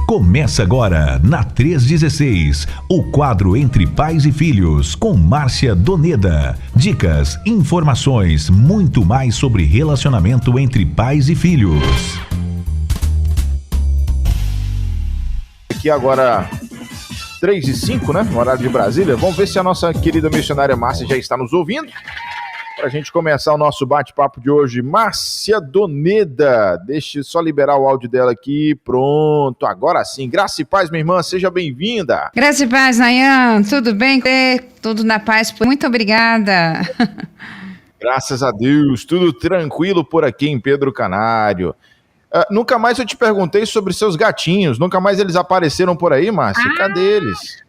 Começa agora, na 316, o quadro Entre Pais e Filhos, com Márcia Doneda. Dicas, informações, muito mais sobre relacionamento entre pais e filhos. Aqui agora, 3h05, né? No horário de Brasília. Vamos ver se a nossa querida missionária Márcia já está nos ouvindo. Para a gente começar o nosso bate-papo de hoje, Márcia Doneda. Deixa eu só liberar o áudio dela aqui. Pronto, agora sim. Graça e paz, minha irmã, seja bem-vinda. Graça e paz, Nayan. Tudo bem? Tudo na paz? Muito obrigada. Graças a Deus, tudo tranquilo por aqui em Pedro Canário. Nunca mais eu te perguntei sobre seus gatinhos. Nunca mais eles apareceram por aí, Márcia? Cadê eles?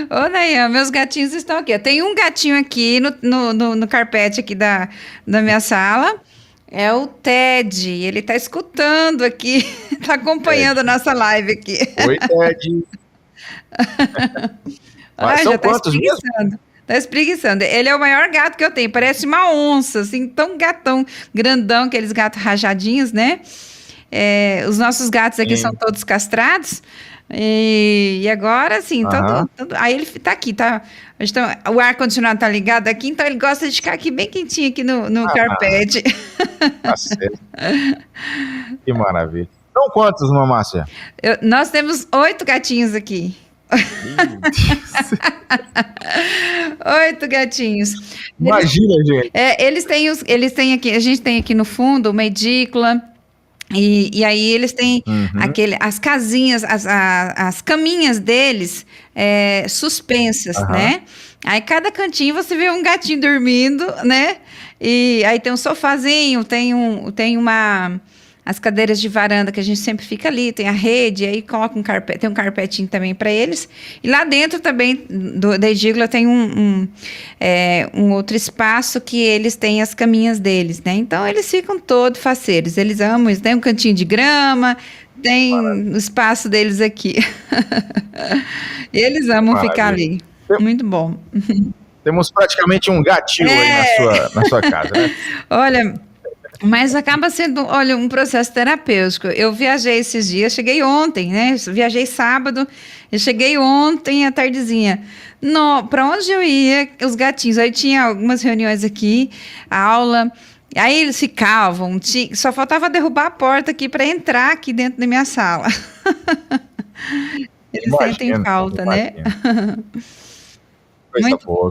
Ô, Nayan, meus gatinhos estão aqui. Tem um gatinho aqui no carpete aqui da minha sala. É o Ted. Ele tá escutando aqui, tá acompanhando a nossa live aqui. Oi, Ted. Mas são já tá quantos mesmo? Tá espreguiçando. Ele é o maior gato que eu tenho. Parece uma onça, assim, tão gatão, grandão, aqueles gatos rajadinhos, né? Os nossos gatos aqui são todos castrados. E agora, assim, aí ele tá aqui, tá? O ar-condicionado tá ligado aqui, então ele gosta de ficar aqui bem quentinho aqui no carpete. Tá certo. Que maravilha. São quantos, Márcia? Nós temos 8 gatinhos aqui. 8 gatinhos. Imagina, gente. Eles têm aqui, a gente tem aqui no fundo uma edícula. E aí eles têm as casinhas, as caminhas deles suspensas, né? Aí cada cantinho você vê um gatinho dormindo, né? E aí tem um sofazinho, tem as cadeiras de varanda que a gente sempre fica ali, tem a rede, aí coloca tem um carpetinho também para eles. E lá dentro também da edícula tem um outro espaço que eles têm as caminhas deles, né? Então eles ficam todos faceiros, eles amam, eles têm um cantinho de grama, tem o espaço deles aqui. Eles amam ficar ali. Muito bom. Temos praticamente um gatinho aí na sua casa, né? Olha, mas acaba sendo, um processo terapêutico. Eu viajei esses dias, cheguei ontem, né? Viajei sábado, eu cheguei ontem à tardezinha. Para onde eu ia, os gatinhos, aí tinha algumas reuniões aqui, a aula, aí eles ficavam, só faltava derrubar a porta aqui para entrar aqui dentro da minha sala. Eles sentem falta, né?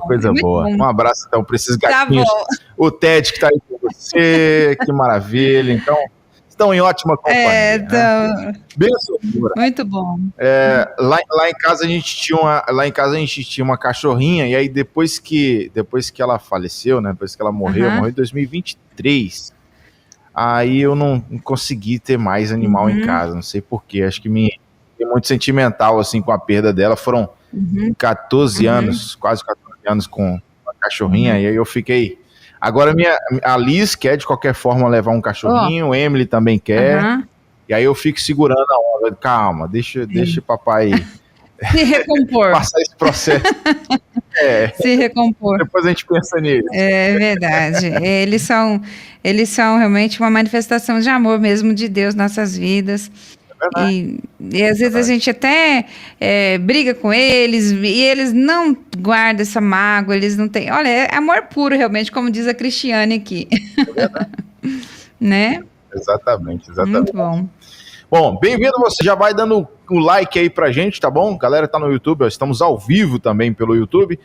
Coisa boa. Bom. Um abraço, então, para esses gatinhos. Tá, o Ted que está aí com você, que maravilha. Então, estão em ótima companhia. Né? Benção. Muito bom. Lá em casa a gente tinha uma cachorrinha, e aí depois que ela faleceu, né? Depois que ela morreu em 2023, aí eu não consegui ter mais animal em casa, não sei porquê. Acho que fiquei muito sentimental assim com a perda dela. Foram 14 anos, quase 14 anos com a cachorrinha, e aí eu fiquei... Agora a Liz quer de qualquer forma levar um cachorrinho, o Emily também quer, e aí eu fico segurando a onda. Calma, deixa papai se recompor. Passar esse processo. Se recompor. Depois a gente pensa nisso. É verdade. Eles são realmente uma manifestação de amor mesmo de Deus nas nossas vidas. E às vezes a gente até briga com eles e eles não guardam essa mágoa, eles não têm. Olha, é amor puro realmente, como diz a Cristiane aqui. É verdade. Né? Exatamente. Muito bom. Bom, bem-vindo, você já vai dando o like aí pra gente, tá bom? Galera tá no YouTube, estamos ao vivo também pelo YouTube.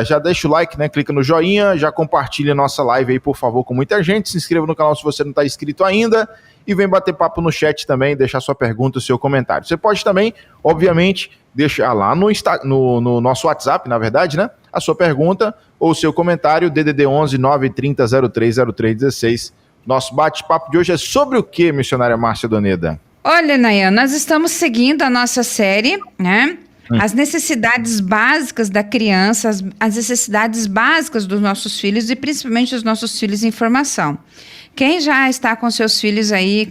Já deixa o like, né? Clica no joinha, já compartilha a nossa live aí, por favor, com muita gente. Se inscreva no canal se você não está inscrito ainda. E vem bater papo no chat também, deixar sua pergunta, o seu comentário. Você pode também, obviamente, deixar lá no nosso WhatsApp, na verdade, né? A sua pergunta ou o seu comentário, DDD 11 930 030316. Nosso bate-papo de hoje é sobre o que, missionária Márcia Doneda? Olha, Nayan, nós estamos seguindo a nossa série, né? As necessidades básicas da criança, as necessidades básicas dos nossos filhos e principalmente os nossos filhos em formação. Quem já está com seus filhos aí,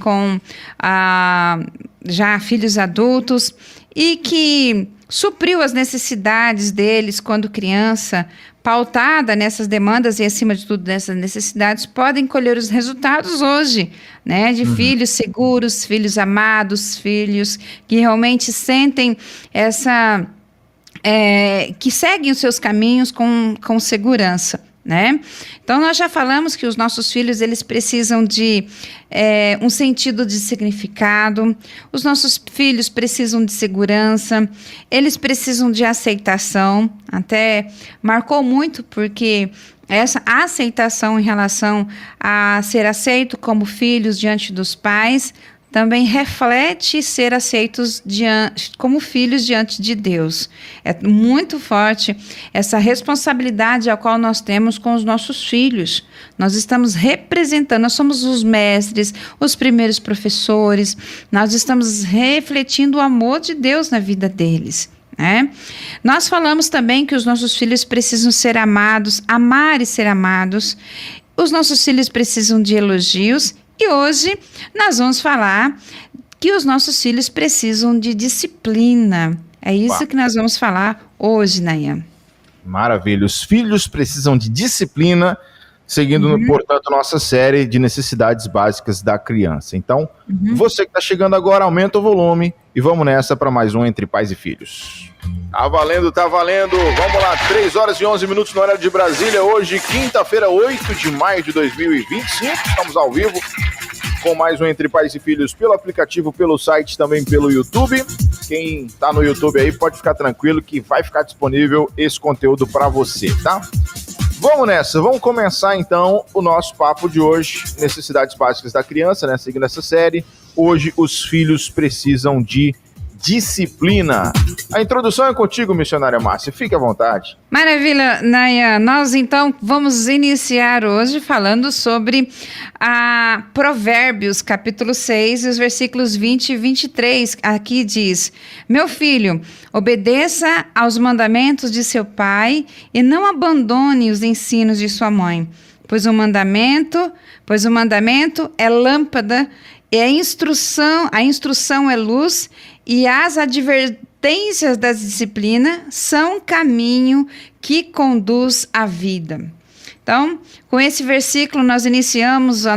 já filhos adultos, e que supriu as necessidades deles quando criança, pautada nessas demandas e, acima de tudo, nessas necessidades, podem colher os resultados hoje, né? De filhos seguros, filhos amados, filhos que realmente sentem que seguem os seus caminhos com segurança, né? Então, nós já falamos que os nossos filhos, eles precisam de um sentido de significado, os nossos filhos precisam de segurança, eles precisam de aceitação, até marcou muito porque essa aceitação em relação a ser aceito como filhos diante dos pais também reflete ser aceitos como filhos diante de Deus. É muito forte essa responsabilidade a qual nós temos com os nossos filhos. Nós estamos representando, nós somos os mestres, os primeiros professores, nós estamos refletindo o amor de Deus na vida deles. Nós falamos também que os nossos filhos precisam ser amados, amar e ser amados. Os nossos filhos precisam de elogios. E hoje nós vamos falar que os nossos filhos precisam de disciplina. É isso que nós vamos falar hoje, Nayan. Maravilha. Os filhos precisam de disciplina, seguindo, portanto, nossa série de necessidades básicas da criança. Então, você que está chegando agora, aumenta o volume e vamos nessa para mais um Entre Pais e Filhos. Tá valendo, tá valendo. Vamos lá, 3 horas e 11 minutos no horário de Brasília. Hoje, quinta-feira, 8 de maio de 2025. Estamos ao vivo com mais um Entre Pais e Filhos pelo aplicativo, pelo site, também pelo YouTube. Quem está no YouTube aí pode ficar tranquilo que vai ficar disponível esse conteúdo para você, tá? Vamos nessa, vamos começar então o nosso papo de hoje, necessidades básicas da criança, né? Seguindo essa série, hoje os filhos precisam de disciplina. A introdução é contigo, missionária Márcia, fique à vontade. Maravilha, Nayan. Nós então vamos iniciar hoje falando sobre Provérbios, capítulo 6, os versículos 20 e 23. Aqui diz: meu filho, obedeça aos mandamentos de seu pai e não abandone os ensinos de sua mãe, pois o mandamento é lâmpada e a instrução é luz, e as advertências da disciplina são caminho que conduz à vida. Então, com esse versículo, nós iniciamos o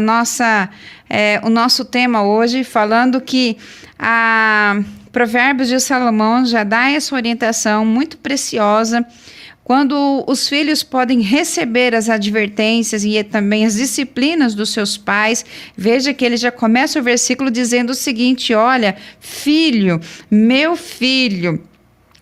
nosso tema hoje, falando que Provérbios de Salomão já dá essa orientação muito preciosa, quando os filhos podem receber as advertências e também as disciplinas dos seus pais. Veja que ele já começa o versículo dizendo o seguinte: olha, filho, meu filho,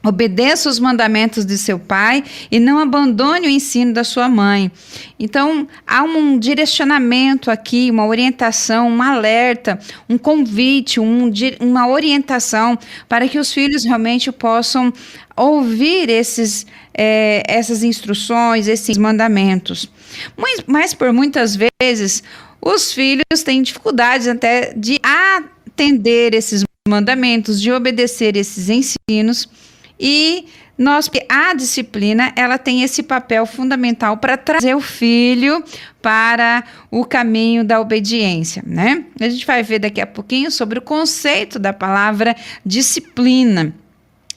obedeça os mandamentos de seu pai e não abandone o ensino da sua mãe. Então, há um direcionamento aqui, uma orientação, um alerta, um convite, uma orientação para que os filhos realmente possam ouvir essas instruções, esses mandamentos. Mas por muitas vezes, os filhos têm dificuldades até de atender esses mandamentos, de obedecer esses ensinos. E a disciplina, ela tem esse papel fundamental para trazer o filho para o caminho da obediência, né? A gente vai ver daqui a pouquinho sobre o conceito da palavra disciplina.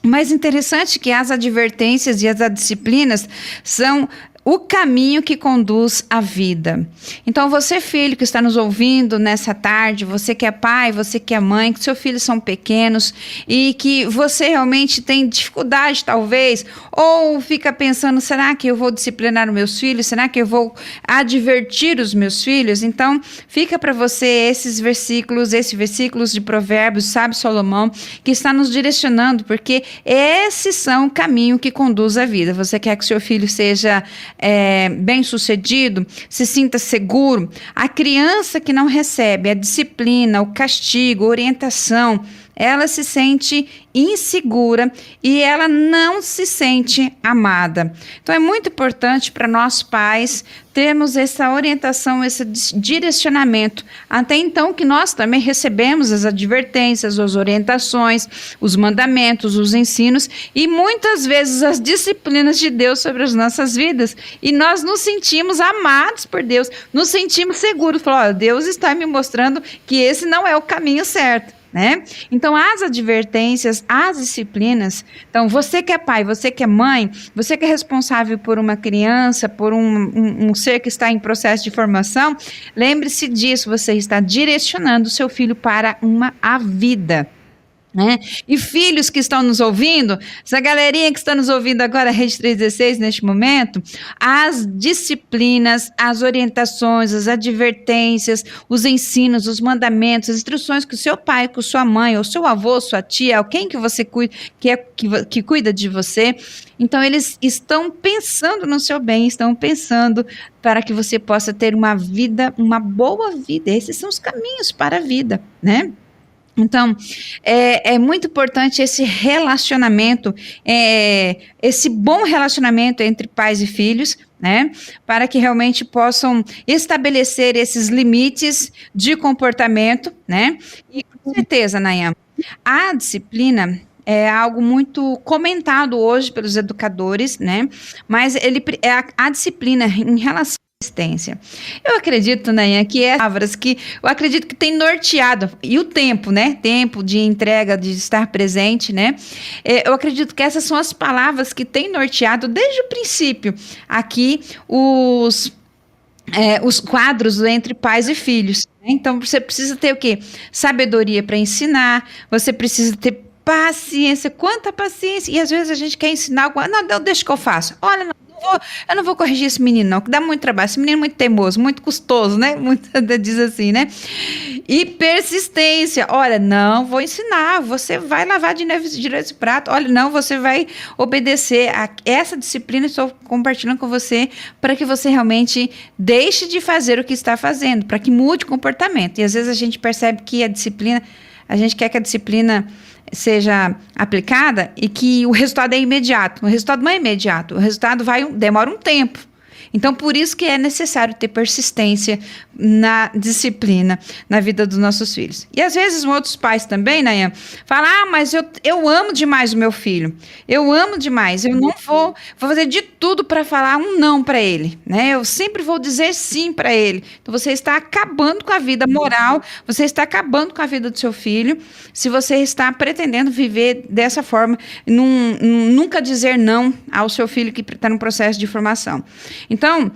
Mas interessante que as advertências e as disciplinas são o caminho que conduz à vida. Então, você, filho, que está nos ouvindo nessa tarde, você que é pai, você que é mãe, que seus filhos são pequenos e que você realmente tem dificuldade, talvez, ou fica pensando, será que eu vou disciplinar os meus filhos? Será que eu vou advertir os meus filhos? Então, fica para você esses versículos de Provérbios, sabe, Salomão, que está nos direcionando, porque esses são o caminho que conduz à vida. Você quer que seu filho seja bem-sucedido, se sinta seguro? A criança que não recebe a disciplina, o castigo, a orientação, ela se sente insegura e ela não se sente amada. Então, é muito importante para nós pais termos essa orientação, esse direcionamento. Até então que nós também recebemos as advertências, as orientações, os mandamentos, os ensinos e muitas vezes as disciplinas de Deus sobre as nossas vidas. E nós nos sentimos amados por Deus, nos sentimos seguros. Falou, Deus está me mostrando que esse não é o caminho certo. né? Então, as advertências, as disciplinas. Então, você que é pai, você que é mãe, você que é responsável por uma criança, por um ser que está em processo de formação, lembre-se disso, você está direcionando o seu filho para a vida. Né? E filhos que estão nos ouvindo, essa galerinha que está nos ouvindo agora, Rede 316, neste momento, as disciplinas, as orientações, as advertências, os ensinos, os mandamentos, as instruções que o seu pai, que a sua mãe, ou seu avô, sua tia, alguém que você cuida, que cuida de você, então eles estão pensando no seu bem, estão pensando para que você possa ter uma vida, uma boa vida. Esses são os caminhos para a vida, né? Então, é muito importante esse relacionamento, esse bom relacionamento entre pais e filhos, né, para que realmente possam estabelecer esses limites de comportamento, né, e com certeza, Nayan, a disciplina é algo muito comentado hoje pelos educadores, né, mas a disciplina em relação existência. Eu acredito, Nayan, que palavras que eu acredito que tem norteado, e o tempo, né? Tempo de entrega, de estar presente, né? Eu acredito que essas são as palavras que têm norteado desde o princípio aqui os quadros entre pais e filhos. Né? Então, você precisa ter o quê? Sabedoria para ensinar, você precisa ter paciência, quanta paciência, e às vezes a gente quer ensinar algo, não, deixa que eu faço, olha, eu não vou corrigir esse menino não, que dá muito trabalho, esse menino é muito teimoso, muito custoso, né, diz assim, né, e persistência, olha, não, vou ensinar, você vai lavar de novo esse prato, olha, não, você vai obedecer a essa disciplina, estou compartilhando com você, para que você realmente deixe de fazer o que está fazendo, para que mude o comportamento, e às vezes a gente percebe que a gente quer que a disciplina seja aplicada e que o resultado é imediato. O resultado não é imediato, o resultado demora um tempo. Então, por isso que é necessário ter persistência na disciplina, na vida dos nossos filhos. E às vezes outros pais também, Nayan, falam, mas eu amo demais o meu filho, eu amo demais, eu não vou fazer de tudo para falar um não para ele, né? Eu sempre vou dizer sim para ele. Então, você está acabando com a vida moral, você está acabando com a vida do seu filho, se você está pretendendo viver dessa forma, nunca dizer não ao seu filho que está no processo de formação. Então,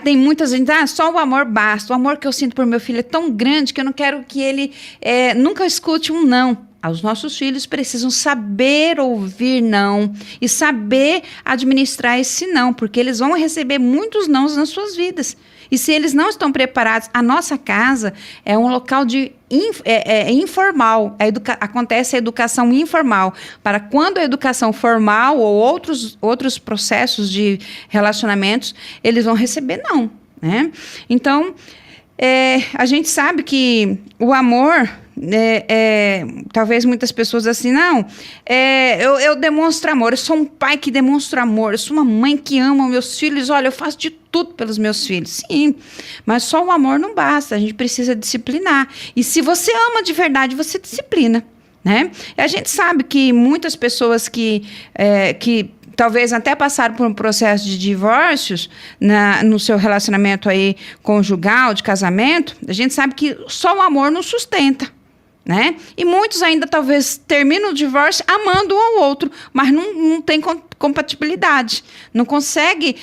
tem muitas gente, só o amor basta, o amor que eu sinto por meu filho é tão grande que eu não quero que ele nunca escute um não. Os nossos filhos precisam saber ouvir não e saber administrar esse não, porque eles vão receber muitos nãos nas suas vidas. E se eles não estão preparados, a nossa casa é um local informal, acontece a educação informal. Para quando a educação formal ou outros processos de relacionamentos, eles vão receber não, né? Então, a gente sabe que o amor... talvez muitas pessoas assim, eu demonstro amor, eu sou um pai que demonstra amor, eu sou uma mãe que ama meus filhos, olha, eu faço de tudo pelos meus filhos, sim, mas só o amor não basta, a gente precisa disciplinar, e se você ama de verdade, você disciplina, né? E a gente sabe que muitas pessoas que talvez até passaram por um processo de divórcios no seu relacionamento aí conjugal, de casamento, a gente sabe que só o amor não sustenta, né? E muitos ainda talvez terminam o divórcio amando um ao outro, mas não tem compatibilidade, não consegue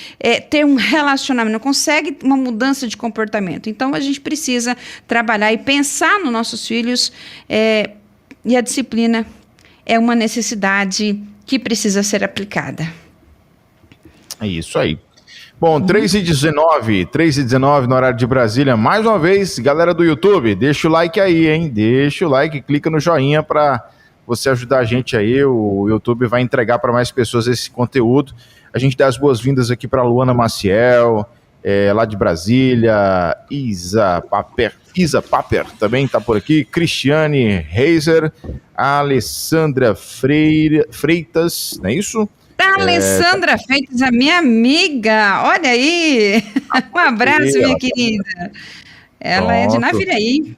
ter um relacionamento, não consegue uma mudança de comportamento. Então a gente precisa trabalhar e pensar nos nossos filhos, e a disciplina é uma necessidade que precisa ser aplicada. É isso aí. Bom, 3h19 no horário de Brasília. Mais uma vez, galera do YouTube, deixa o like aí, hein? Deixa o like, clica no joinha para você ajudar a gente aí. O YouTube vai entregar para mais pessoas esse conteúdo. A gente dá as boas-vindas aqui para Luana Maciel, lá de Brasília, Isa Paper também está por aqui, Cristiane Reiser, Alessandra Freitas, não é isso? Alessandra Freitas, a minha amiga, olha aí, um abraço, minha querida. Ela é de Naviraí.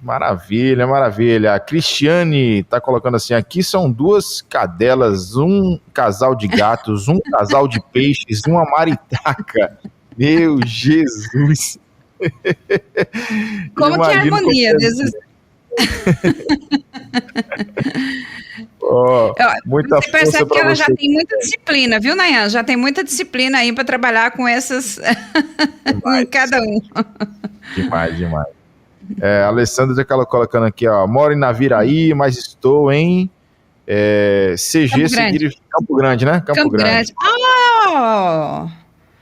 Maravilha, maravilha. A Cristiane está colocando assim, aqui são 2 cadelas, um casal de gatos, um casal de peixes, uma maritaca. Meu Jesus! Como que é a harmonia Oh, muita você percebe que ela você. já tem muita disciplina, viu, Nayan? Já tem muita disciplina aí para trabalhar com essas em cada um. Demais. A Alessandra já colocando aqui, ó, moro em Naviraí, mas estou em CG seguir Campo Grande, né? Campo Grande. Oh!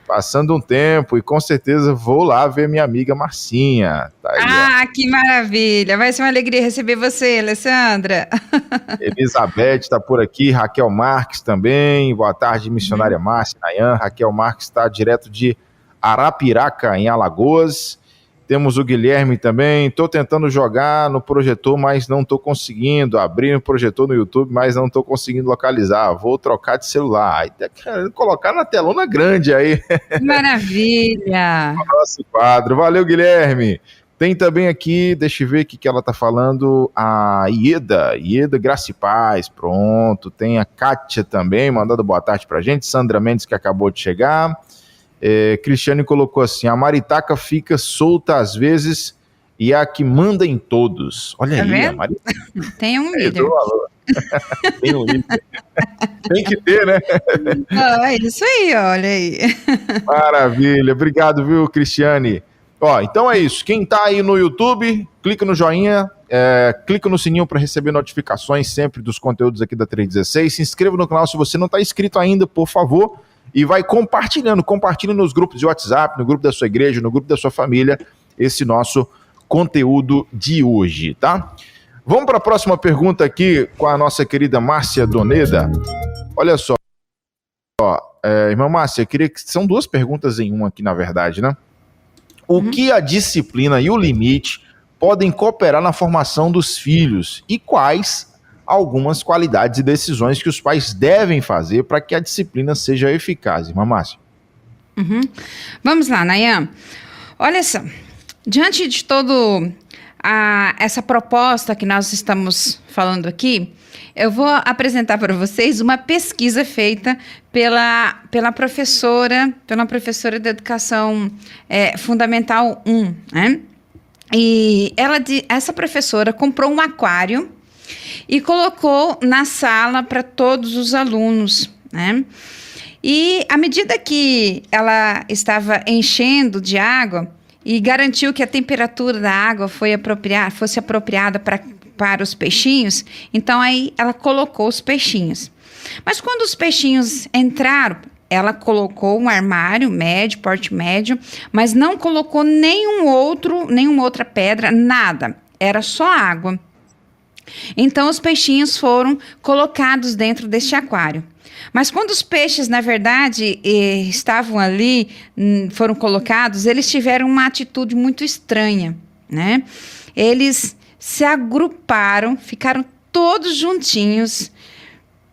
Passando um tempo e com certeza vou lá ver minha amiga Marcinha. Tá aí, que maravilha! Vai ser uma alegria receber você, Alessandra. Elizabeth está por aqui, Raquel Marques também. Boa tarde, missionária Márcia, Nayan. Raquel Marques está direto de Arapiraca, em Alagoas. Temos o Guilherme também. Estou tentando jogar no projetor, mas não estou conseguindo. Abrir o projetor no YouTube, mas não estou conseguindo localizar. Vou trocar de celular. Aí tá querendo colocar na telona grande aí. Maravilha! Nosso quadro. Valeu, Guilherme. Tem também aqui, deixa eu ver o que ela tá falando, a Ieda Graça e Paz, pronto. Tem a Kátia também, mandando boa tarde pra gente. Sandra Mendes, que acabou de chegar. Cristiane colocou assim, a maritaca fica solta às vezes e é a que manda em todos. Olha tá aí, vendo? a maritaca. Tem um líder. Tem um líder. Tem que ter, né? É isso aí, olha aí. Maravilha, obrigado, viu, Cristiane? Então é isso. Quem tá aí no YouTube, clica no joinha, clica no sininho para receber notificações sempre dos conteúdos aqui da 316. Se inscreva no canal se você não está inscrito ainda, por favor. E vai compartilhe nos grupos de WhatsApp, no grupo da sua igreja, no grupo da sua família, esse nosso conteúdo de hoje, tá? Vamos para a próxima pergunta aqui com a nossa querida Márcia Doneda. Olha só, irmã Márcia, queria que são duas perguntas em uma aqui, na verdade, né? O que a disciplina e o limite podem cooperar na formação dos filhos e quais algumas qualidades e decisões que os pais devem fazer para que a disciplina seja eficaz, irmã Márcia? Vamos lá, Nayan. Olha só, diante de todo essa proposta que nós estamos falando aqui, eu vou apresentar para vocês uma pesquisa feita pela professora de Educação Fundamental 1, né? E essa professora comprou um aquário e colocou na sala para todos os alunos, né? E à medida que ela estava enchendo de água e garantiu que a temperatura da água fosse apropriada para os peixinhos, então aí ela colocou os peixinhos. Mas quando os peixinhos entraram, ela colocou um armário médio, porte médio, mas não colocou nenhuma outra pedra, nada. Era só água. Então, os peixinhos foram colocados dentro deste aquário. Mas quando os peixes, na verdade, estavam ali, foram colocados, eles tiveram uma atitude muito estranha, né? Eles se agruparam, ficaram todos juntinhos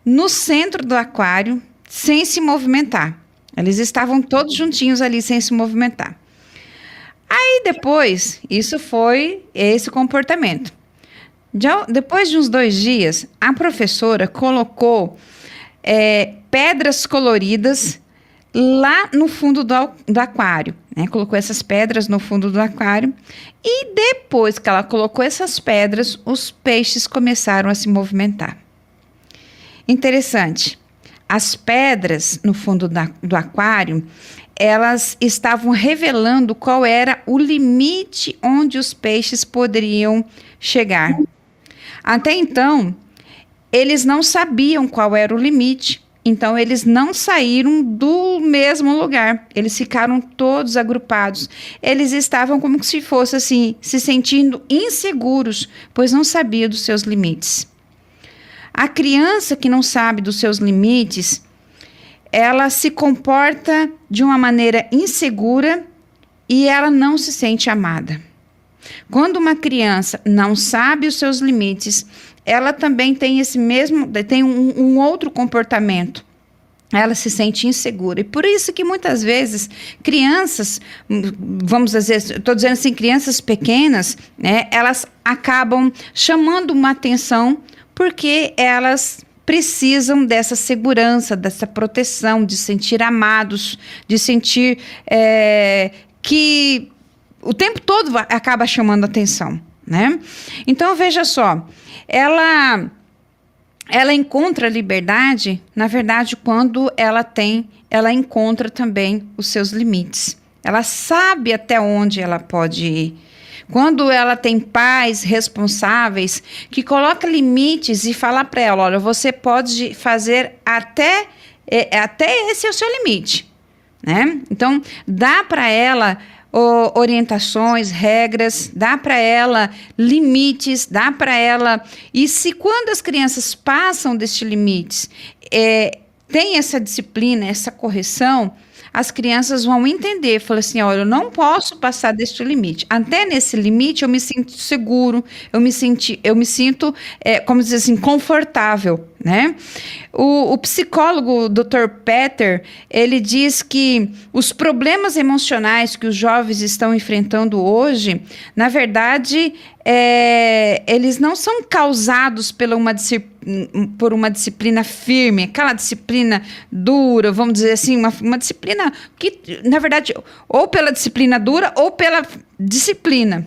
no centro do aquário, sem se movimentar. Eles estavam todos juntinhos ali, sem se movimentar. Aí, depois, isso foi esse comportamento. Depois de uns 2 dias, a professora colocou pedras coloridas lá no fundo do aquário, né? Colocou essas pedras no fundo do aquário e depois que ela colocou essas pedras, os peixes começaram a se movimentar. Interessante, as pedras no fundo do aquário, elas estavam revelando qual era o limite onde os peixes poderiam chegar. Até então, eles não sabiam qual era o limite, então eles não saíram do mesmo lugar, eles ficaram todos agrupados. Eles estavam como se fosse assim, se sentindo inseguros, pois não sabiam dos seus limites. A criança que não sabe dos seus limites, ela se comporta de uma maneira insegura e ela não se sente amada. Quando uma criança não sabe os seus limites, ela também tem um outro comportamento. Ela se sente insegura. E por isso que muitas vezes crianças, vamos dizer, estou dizendo assim, crianças pequenas, né, elas acabam chamando uma atenção porque elas precisam dessa segurança, dessa proteção, de sentir amados, de sentir que o tempo todo acaba chamando atenção, né? Então, veja só, ela encontra liberdade, na verdade, quando ela encontra também os seus limites. Ela sabe até onde ela pode ir. Quando ela tem pais responsáveis que colocam limites e falam para ela, olha, você pode fazer até esse é o seu limite, né? Então, dá para ela orientações, regras, dá para ela limites, dá para ela... E se quando as crianças passam destes limites, tem essa disciplina, essa correção, as crianças vão entender, falam assim, olha, eu não posso passar deste limite. Até nesse limite eu me sinto seguro, eu me sinto, como dizer assim, confortável, né? O psicólogo Dr. Peter, ele diz que os problemas emocionais que os jovens estão enfrentando hoje, na verdade, eles não são causados por uma disciplina firme, aquela disciplina dura, vamos dizer assim, uma disciplina que, na verdade, ou pela disciplina dura ou pela disciplina.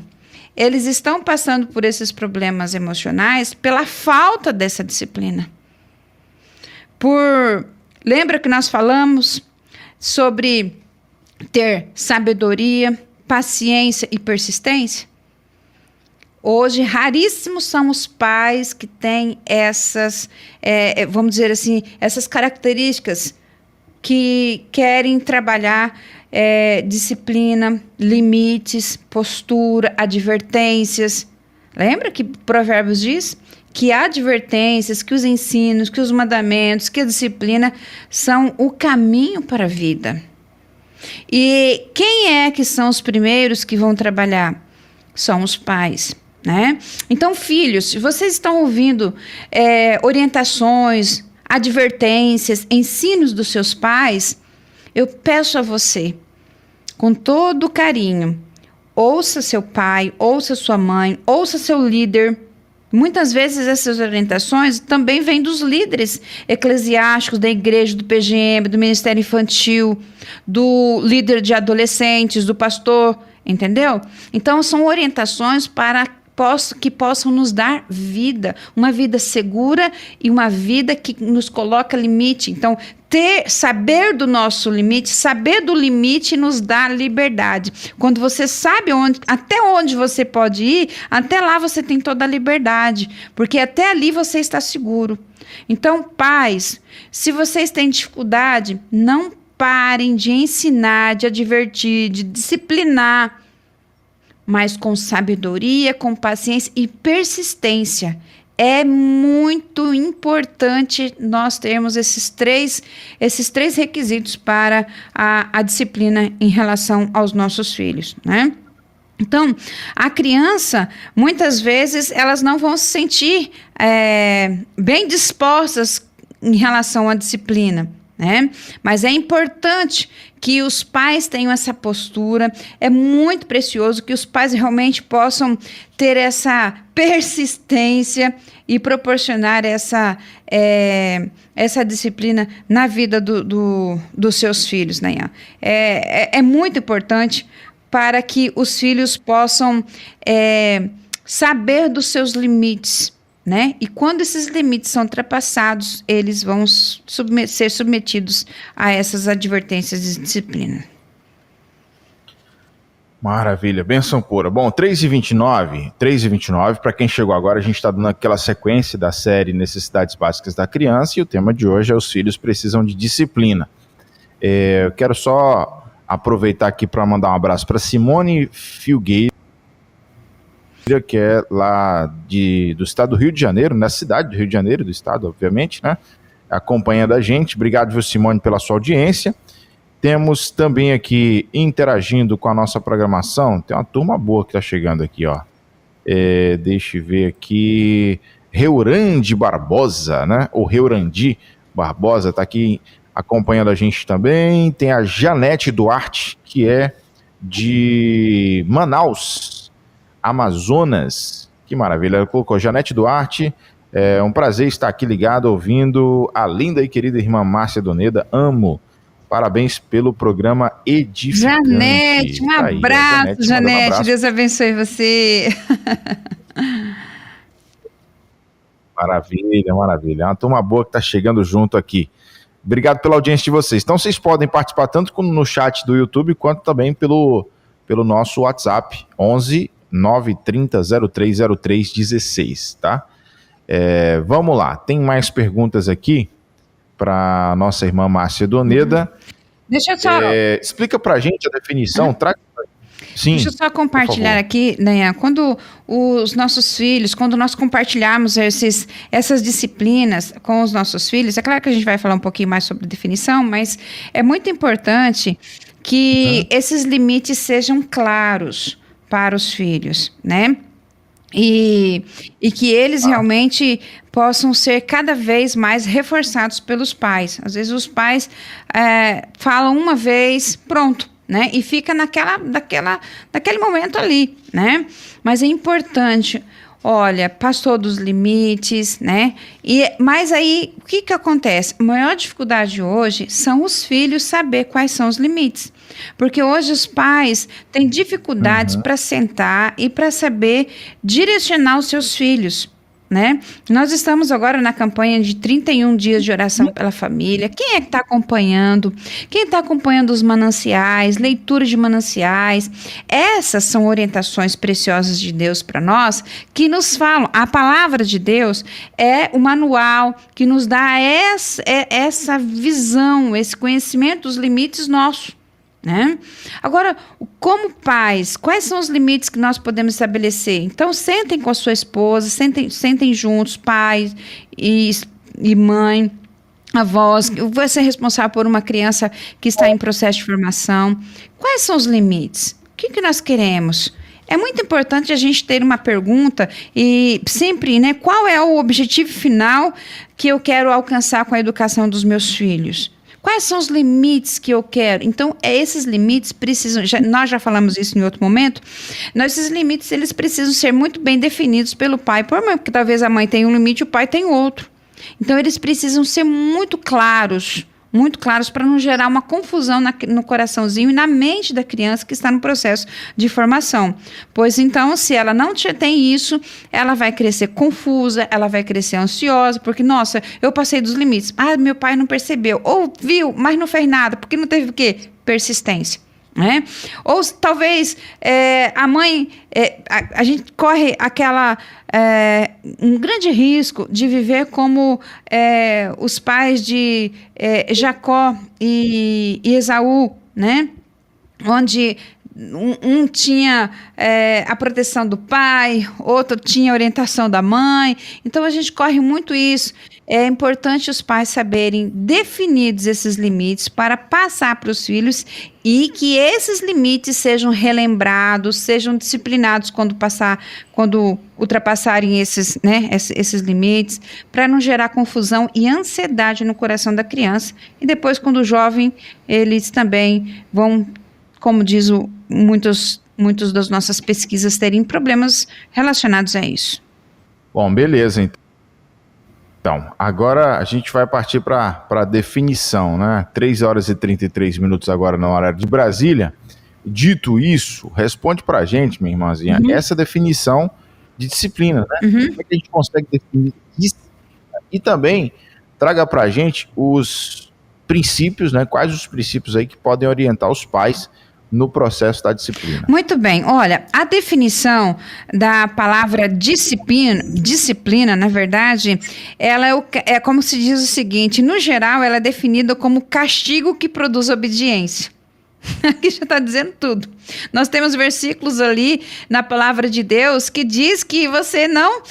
Eles estão passando por esses problemas emocionais pela falta dessa disciplina. Lembra que nós falamos sobre ter sabedoria, paciência e persistência? Hoje, raríssimos são os pais que têm essas, vamos dizer assim, essas características que querem trabalhar disciplina, limites, postura, advertências. Lembra que Provérbios diz que há advertências, que os ensinos, que os mandamentos, que a disciplina são o caminho para a vida. E quem é que são os primeiros que vão trabalhar? São os pais, né? Então, filhos, se vocês estão ouvindo orientações, advertências, ensinos dos seus pais, eu peço a você, com todo carinho, ouça seu pai, ouça sua mãe, ouça seu líder. Muitas vezes essas orientações também vêm dos líderes eclesiásticos da igreja, do PGM, do Ministério Infantil, do líder de adolescentes, do pastor, entendeu? Então, são orientações para que possam nos dar vida, uma vida segura e uma vida que nos coloca limite. Então, saber do nosso limite, saber do limite nos dá liberdade. Quando você sabe até onde você pode ir, até lá você tem toda a liberdade, porque até ali você está seguro. Então, pais, se vocês têm dificuldade, não parem de ensinar, de advertir, de disciplinar, mas com sabedoria, com paciência e persistência. É muito importante nós termos esses três requisitos para a disciplina em relação aos nossos filhos, né? Então, a criança, muitas vezes, elas não vão se sentir bem dispostas em relação à disciplina, né? Mas é importante que os pais tenham essa postura. É muito precioso que os pais realmente possam ter essa persistência e proporcionar essa disciplina na vida dos seus filhos, né? É muito importante para que os filhos possam saber dos seus limites, né? E quando esses limites são ultrapassados, eles vão ser submetidos a essas advertências de disciplina. Maravilha, benção pura. Bom, 3h29, para quem chegou agora, a gente está dando aquela sequência da série Necessidades Básicas da Criança, e o tema de hoje é os filhos precisam de disciplina. Eu quero só aproveitar aqui para mandar um abraço para Simone Filgueira, que é lá do estado do Rio de Janeiro, na cidade do Rio de Janeiro, do estado, obviamente, né? Acompanhando a gente. Obrigado, viu, Simone, pela sua audiência. Temos também aqui, interagindo com a nossa programação, tem uma turma boa que está chegando aqui, ó. Deixa eu ver aqui, Reurandi Barbosa, né? O Reurandi Barbosa está aqui acompanhando a gente também. Tem a Janete Duarte, que é de Manaus, Amazonas. Que maravilha, ela colocou Janete Duarte. É um prazer estar aqui ligado, ouvindo a linda e querida irmã Márcia Doneda. Amo. Parabéns pelo programa edificante. Janete, um abraço, Janete. Deus abençoe você. Maravilha, maravilha. É uma turma boa que está chegando junto aqui. Obrigado pela audiência de vocês. Então vocês podem participar tanto no chat do YouTube quanto também pelo nosso WhatsApp, 11 930 0303 16, tá? Vamos lá, tem mais perguntas aqui para nossa irmã Márcia Doneda. Deixa eu só... explica para a gente a definição, Sim, deixa eu só compartilhar aqui, Daniel, quando os nossos filhos, quando nós compartilharmos essas disciplinas com os nossos filhos, é claro que a gente vai falar um pouquinho mais sobre definição, mas é muito importante que esses limites sejam claros para os filhos, né? E que eles realmente possam ser cada vez mais reforçados pelos pais. Às vezes os pais falam uma vez, pronto, né? E fica naquele momento ali, né? Mas é importante, olha, passou dos limites, né? Mas aí, o que acontece? A maior dificuldade hoje são os filhos saber quais são os limites. Porque hoje os pais têm dificuldades para sentar e para saber direcionar os seus filhos, né? Nós estamos agora na campanha de 31 dias de oração pela família. Quem é que está acompanhando? Quem está acompanhando os mananciais, leitura de mananciais? Essas são orientações preciosas de Deus para nós, que nos falam. A palavra de Deus é o manual que nos dá essa visão, esse conhecimento dos limites nossos, né? Agora, como pais, quais são os limites que nós podemos estabelecer? Então, sentem com a sua esposa, sentem juntos, pai e mãe, avós, você é responsável por uma criança que está em processo de formação. Quais são os limites? O que nós queremos? É muito importante a gente ter uma pergunta e sempre, né? Qual é o objetivo final que eu quero alcançar com a educação dos meus filhos? Quais são os limites que eu quero? Então, esses limites precisam... nós já falamos isso em outro momento. Esses limites, eles precisam ser muito bem definidos pelo pai. Porque talvez a mãe tenha um limite e o pai tem outro. Então, eles precisam ser muito claros para não gerar uma confusão no coraçãozinho e na mente da criança que está no processo de formação. Pois então, se ela não tem isso, ela vai crescer confusa, ela vai crescer ansiosa, porque, nossa, eu passei dos limites. Ah, meu pai não percebeu. Ou viu, mas não fez nada, porque não teve o quê? Persistência. Né? Ou talvez a mãe, a gente corre um grande risco de viver como os pais de Jacó e Esaú, né? Onde um tinha a proteção do pai, outro tinha a orientação da mãe. Então a gente corre muito isso. É importante os pais saberem definidos esses limites para passar para os filhos e que esses limites sejam relembrados, sejam disciplinados quando ultrapassarem esses limites, para não gerar confusão e ansiedade no coração da criança. E depois, quando o jovem, eles também vão, como diz muitos das nossas pesquisas, terem problemas relacionados a isso. Bom, beleza, então, agora a gente vai partir para a definição, né? 3 horas e 33 minutos agora no horário de Brasília. Dito isso, responde para a gente, minha irmãzinha, essa definição de disciplina, né? Como é que a gente consegue definir isso? E também traga para a gente os princípios, né? Quais os princípios aí que podem orientar os pais no processo da disciplina. Muito bem. Olha, a definição da palavra disciplina, na verdade, ela é como se diz o seguinte: no geral, ela é definida como castigo que produz obediência. Aqui já está dizendo tudo. Nós temos versículos ali na palavra de Deus que diz que você não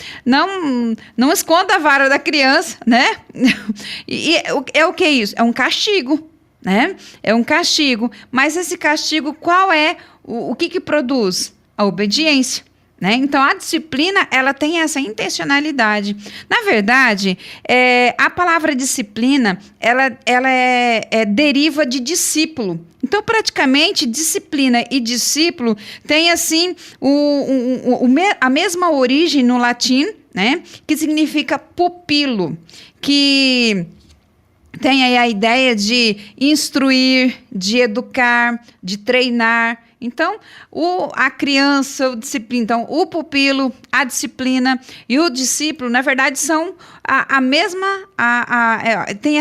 esconda a vara da criança, né? E é o que é isso? É um castigo. Né? É um castigo, mas esse castigo qual é? O que produz? A obediência, né? Então a disciplina, ela tem essa intencionalidade. Na verdade, a palavra disciplina, ela deriva de discípulo. Então praticamente disciplina e discípulo tem assim a mesma origem no latim, né? Que significa pupilo, que tem aí a ideia de instruir, de educar, de treinar. Então, a criança, o disciplina, então, o pupilo, a disciplina e o discípulo, na verdade, são a mesma, tem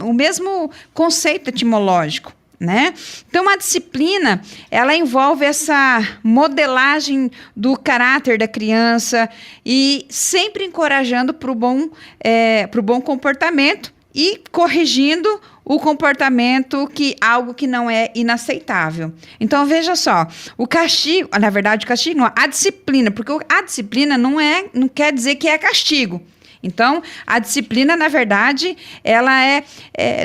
o mesmo conceito etimológico, né? Então, a disciplina, ela envolve essa modelagem do caráter da criança e sempre encorajando para o bom comportamento e corrigindo o comportamento, algo que não é inaceitável. Então, veja só, o castigo, na verdade, o castigo não, a disciplina, porque a disciplina não quer dizer que é castigo. Então, a disciplina, na verdade, ela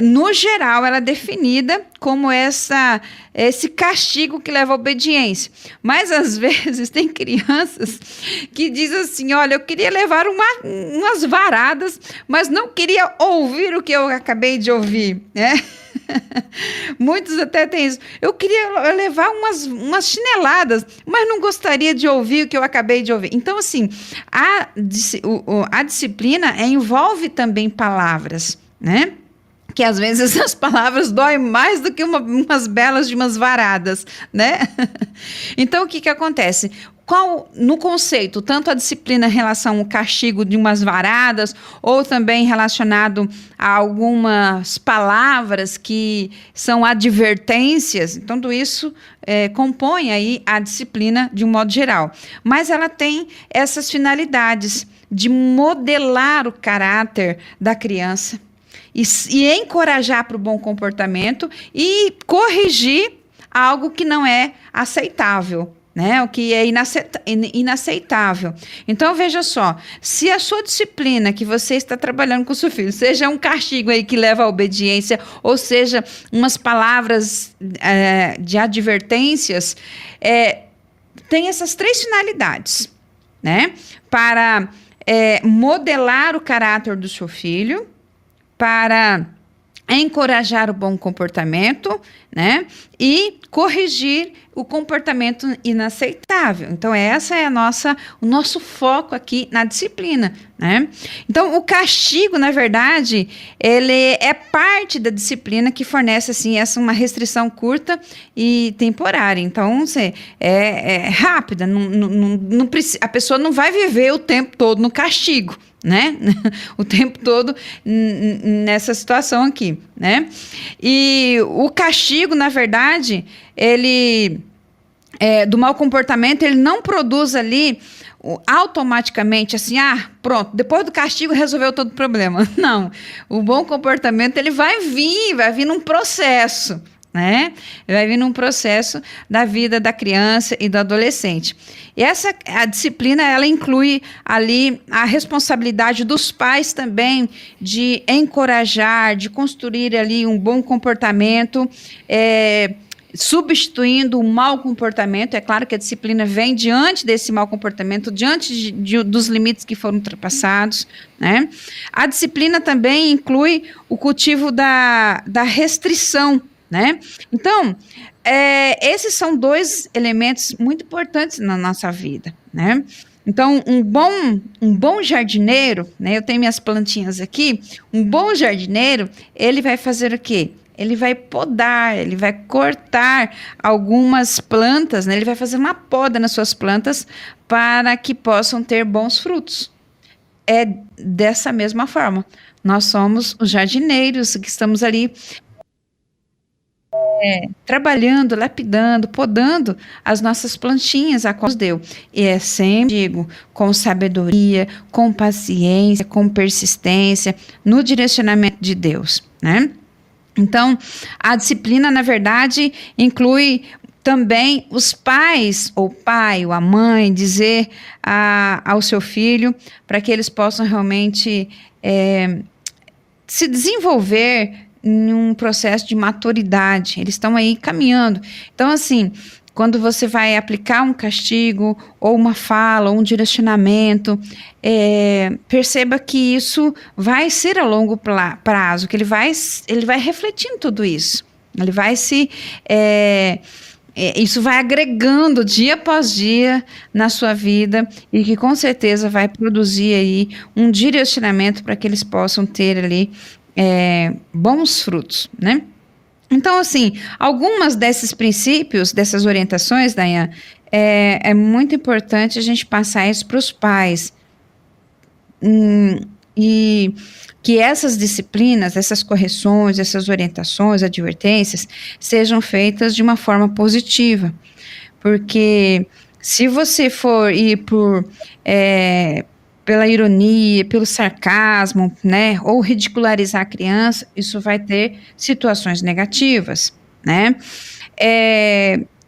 no geral, ela é definida como esse castigo que leva à obediência. Mas, às vezes, tem crianças que dizem assim, olha, eu queria levar umas varadas, mas não queria ouvir o que eu acabei de ouvir, né? Muitos até têm isso. Eu queria levar umas chineladas, mas não gostaria de ouvir o que eu acabei de ouvir. Então, assim, a disciplina envolve também palavras, né? Que às vezes as palavras doem mais do que umas belas de umas varadas, né? Então, o que acontece? No conceito, tanto a disciplina em relação ao castigo de umas varadas, ou também relacionado a algumas palavras que são advertências, então tudo isso compõe aí a disciplina de um modo geral. Mas ela tem essas finalidades de modelar o caráter da criança e encorajar para o bom comportamento e corrigir algo que não é aceitável, né? O que é inaceitável. Então, veja só, se a sua disciplina que você está trabalhando com o seu filho, seja um castigo aí que leva à obediência, ou seja, umas palavras de advertências, tem essas 3 finalidades, né? Para modelar o caráter do seu filho, para encorajar o bom comportamento, né? E corrigir o comportamento inaceitável. Então, essa é o nosso foco aqui na disciplina, né? Então, o castigo, na verdade, ele é parte da disciplina que fornece, assim, uma restrição curta e temporária. Então, é rápida, não precisa, a pessoa não vai viver o tempo todo no castigo, né? O tempo todo nessa situação aqui, né? E o castigo, na verdade, ele do mau comportamento, ele não produz ali automaticamente assim, pronto, depois do castigo resolveu todo o problema. Não, o bom comportamento ele vai vir num processo, né? Vai vir num processo da vida da criança e do adolescente. E a disciplina, ela inclui ali a responsabilidade dos pais também de encorajar, de construir ali um bom comportamento, substituindo o mau comportamento. É claro que a disciplina vem diante desse mau comportamento, diante dos limites que foram ultrapassados, né? A disciplina também inclui o cultivo da restrição, né? Então, esses são 2 elementos muito importantes na nossa vida, né? Então, um bom jardineiro, né? Eu tenho minhas plantinhas aqui. Um bom jardineiro, ele vai fazer o quê? Ele vai podar, ele vai cortar algumas plantas, né? Ele vai fazer uma poda nas suas plantas para que possam ter bons frutos. É dessa mesma forma. Nós somos os jardineiros que estamos ali trabalhando, lapidando, podando as nossas plantinhas a qual Deus deu. E sempre digo, com sabedoria, com paciência, com persistência, no direcionamento de Deus, né? Então, a disciplina, na verdade, inclui também os pais, ou pai, ou a mãe, dizer ao seu filho, para que eles possam realmente se desenvolver em um processo de maturidade. Eles estão aí caminhando. Então, assim, quando você vai aplicar um castigo, ou uma fala, ou um direcionamento, perceba que isso vai ser a longo prazo, que ele vai refletindo tudo isso. Ele vai isso vai agregando dia após dia na sua vida e que com certeza vai produzir aí um direcionamento para que eles possam ter ali bons frutos, né? Então, assim, algumas desses princípios, dessas orientações, Dayan, é muito importante a gente passar isso para os pais. E que essas disciplinas, essas correções, essas orientações, advertências, sejam feitas de uma forma positiva. Porque se você for ir pela ironia, pelo sarcasmo, né, ou ridicularizar a criança, isso vai ter situações negativas, né?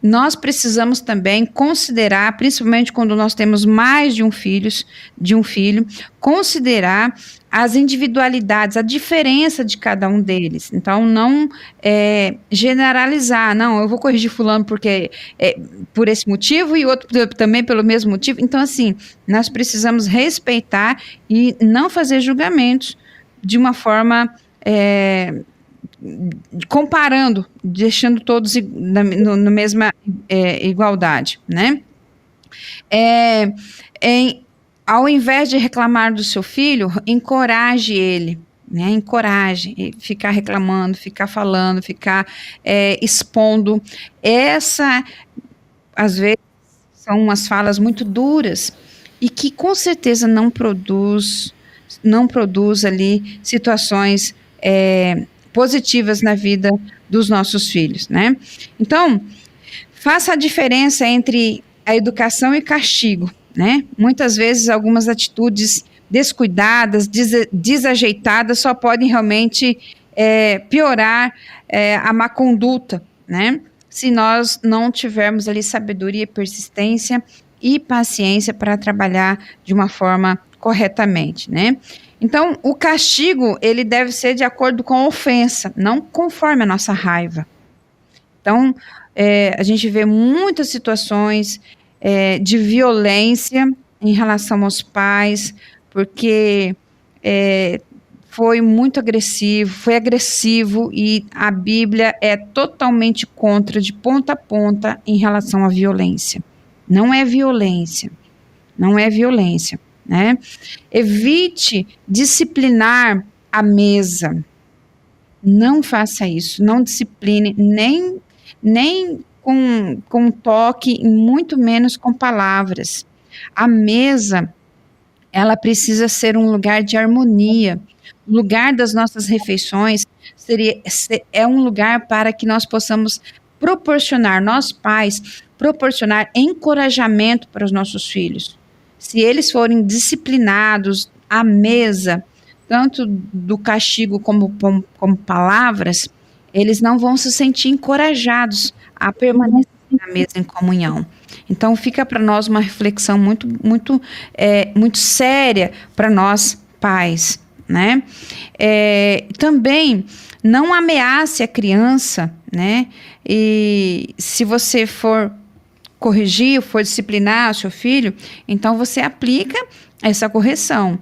Nós precisamos também considerar, principalmente quando nós temos mais de um filho, considerar as individualidades, a diferença de cada um deles. Então, não generalizar, não, eu vou corrigir fulano porque por esse motivo e outro também pelo mesmo motivo. Então, assim, nós precisamos respeitar e não fazer julgamentos de uma forma comparando, deixando todos na mesma igualdade, né? Ao invés de reclamar do seu filho, encoraje ele, né? Encoraje, ficar reclamando, ficar falando, ficar expondo. Às vezes, são umas falas muito duras e que com certeza não produz ali situações positivas na vida dos nossos filhos, né? Então, faça a diferença entre a educação e castigo, né? Muitas vezes, algumas atitudes descuidadas, desajeitadas, só podem realmente piorar a má conduta, né? Se nós não tivermos ali sabedoria, persistência e paciência para trabalhar de uma forma corretamente, né? Então, o castigo, ele deve ser de acordo com a ofensa, não conforme a nossa raiva. Então, a gente vê muitas situações de violência em relação aos pais, porque foi muito agressivo, foi agressivo, e a Bíblia é totalmente contra, de ponta a ponta, em relação à violência. Não é violência, não é violência. Né? Evite disciplinar a mesa. Não faça isso. Não discipline nem com toque, muito menos com palavras. A mesa, ela precisa ser um lugar de harmonia. O lugar das nossas refeições é um lugar para que nós possamos proporcionar, nós pais, proporcionar encorajamento para os nossos filhos. Se eles forem disciplinados à mesa, tanto do castigo como palavras, eles não vão se sentir encorajados a permanecer na mesa em comunhão. Então, fica para nós uma reflexão muito séria para nós, pais, né? Também, não ameace a criança, né? E se você for corrigir, for disciplinar o seu filho, então você aplica essa correção.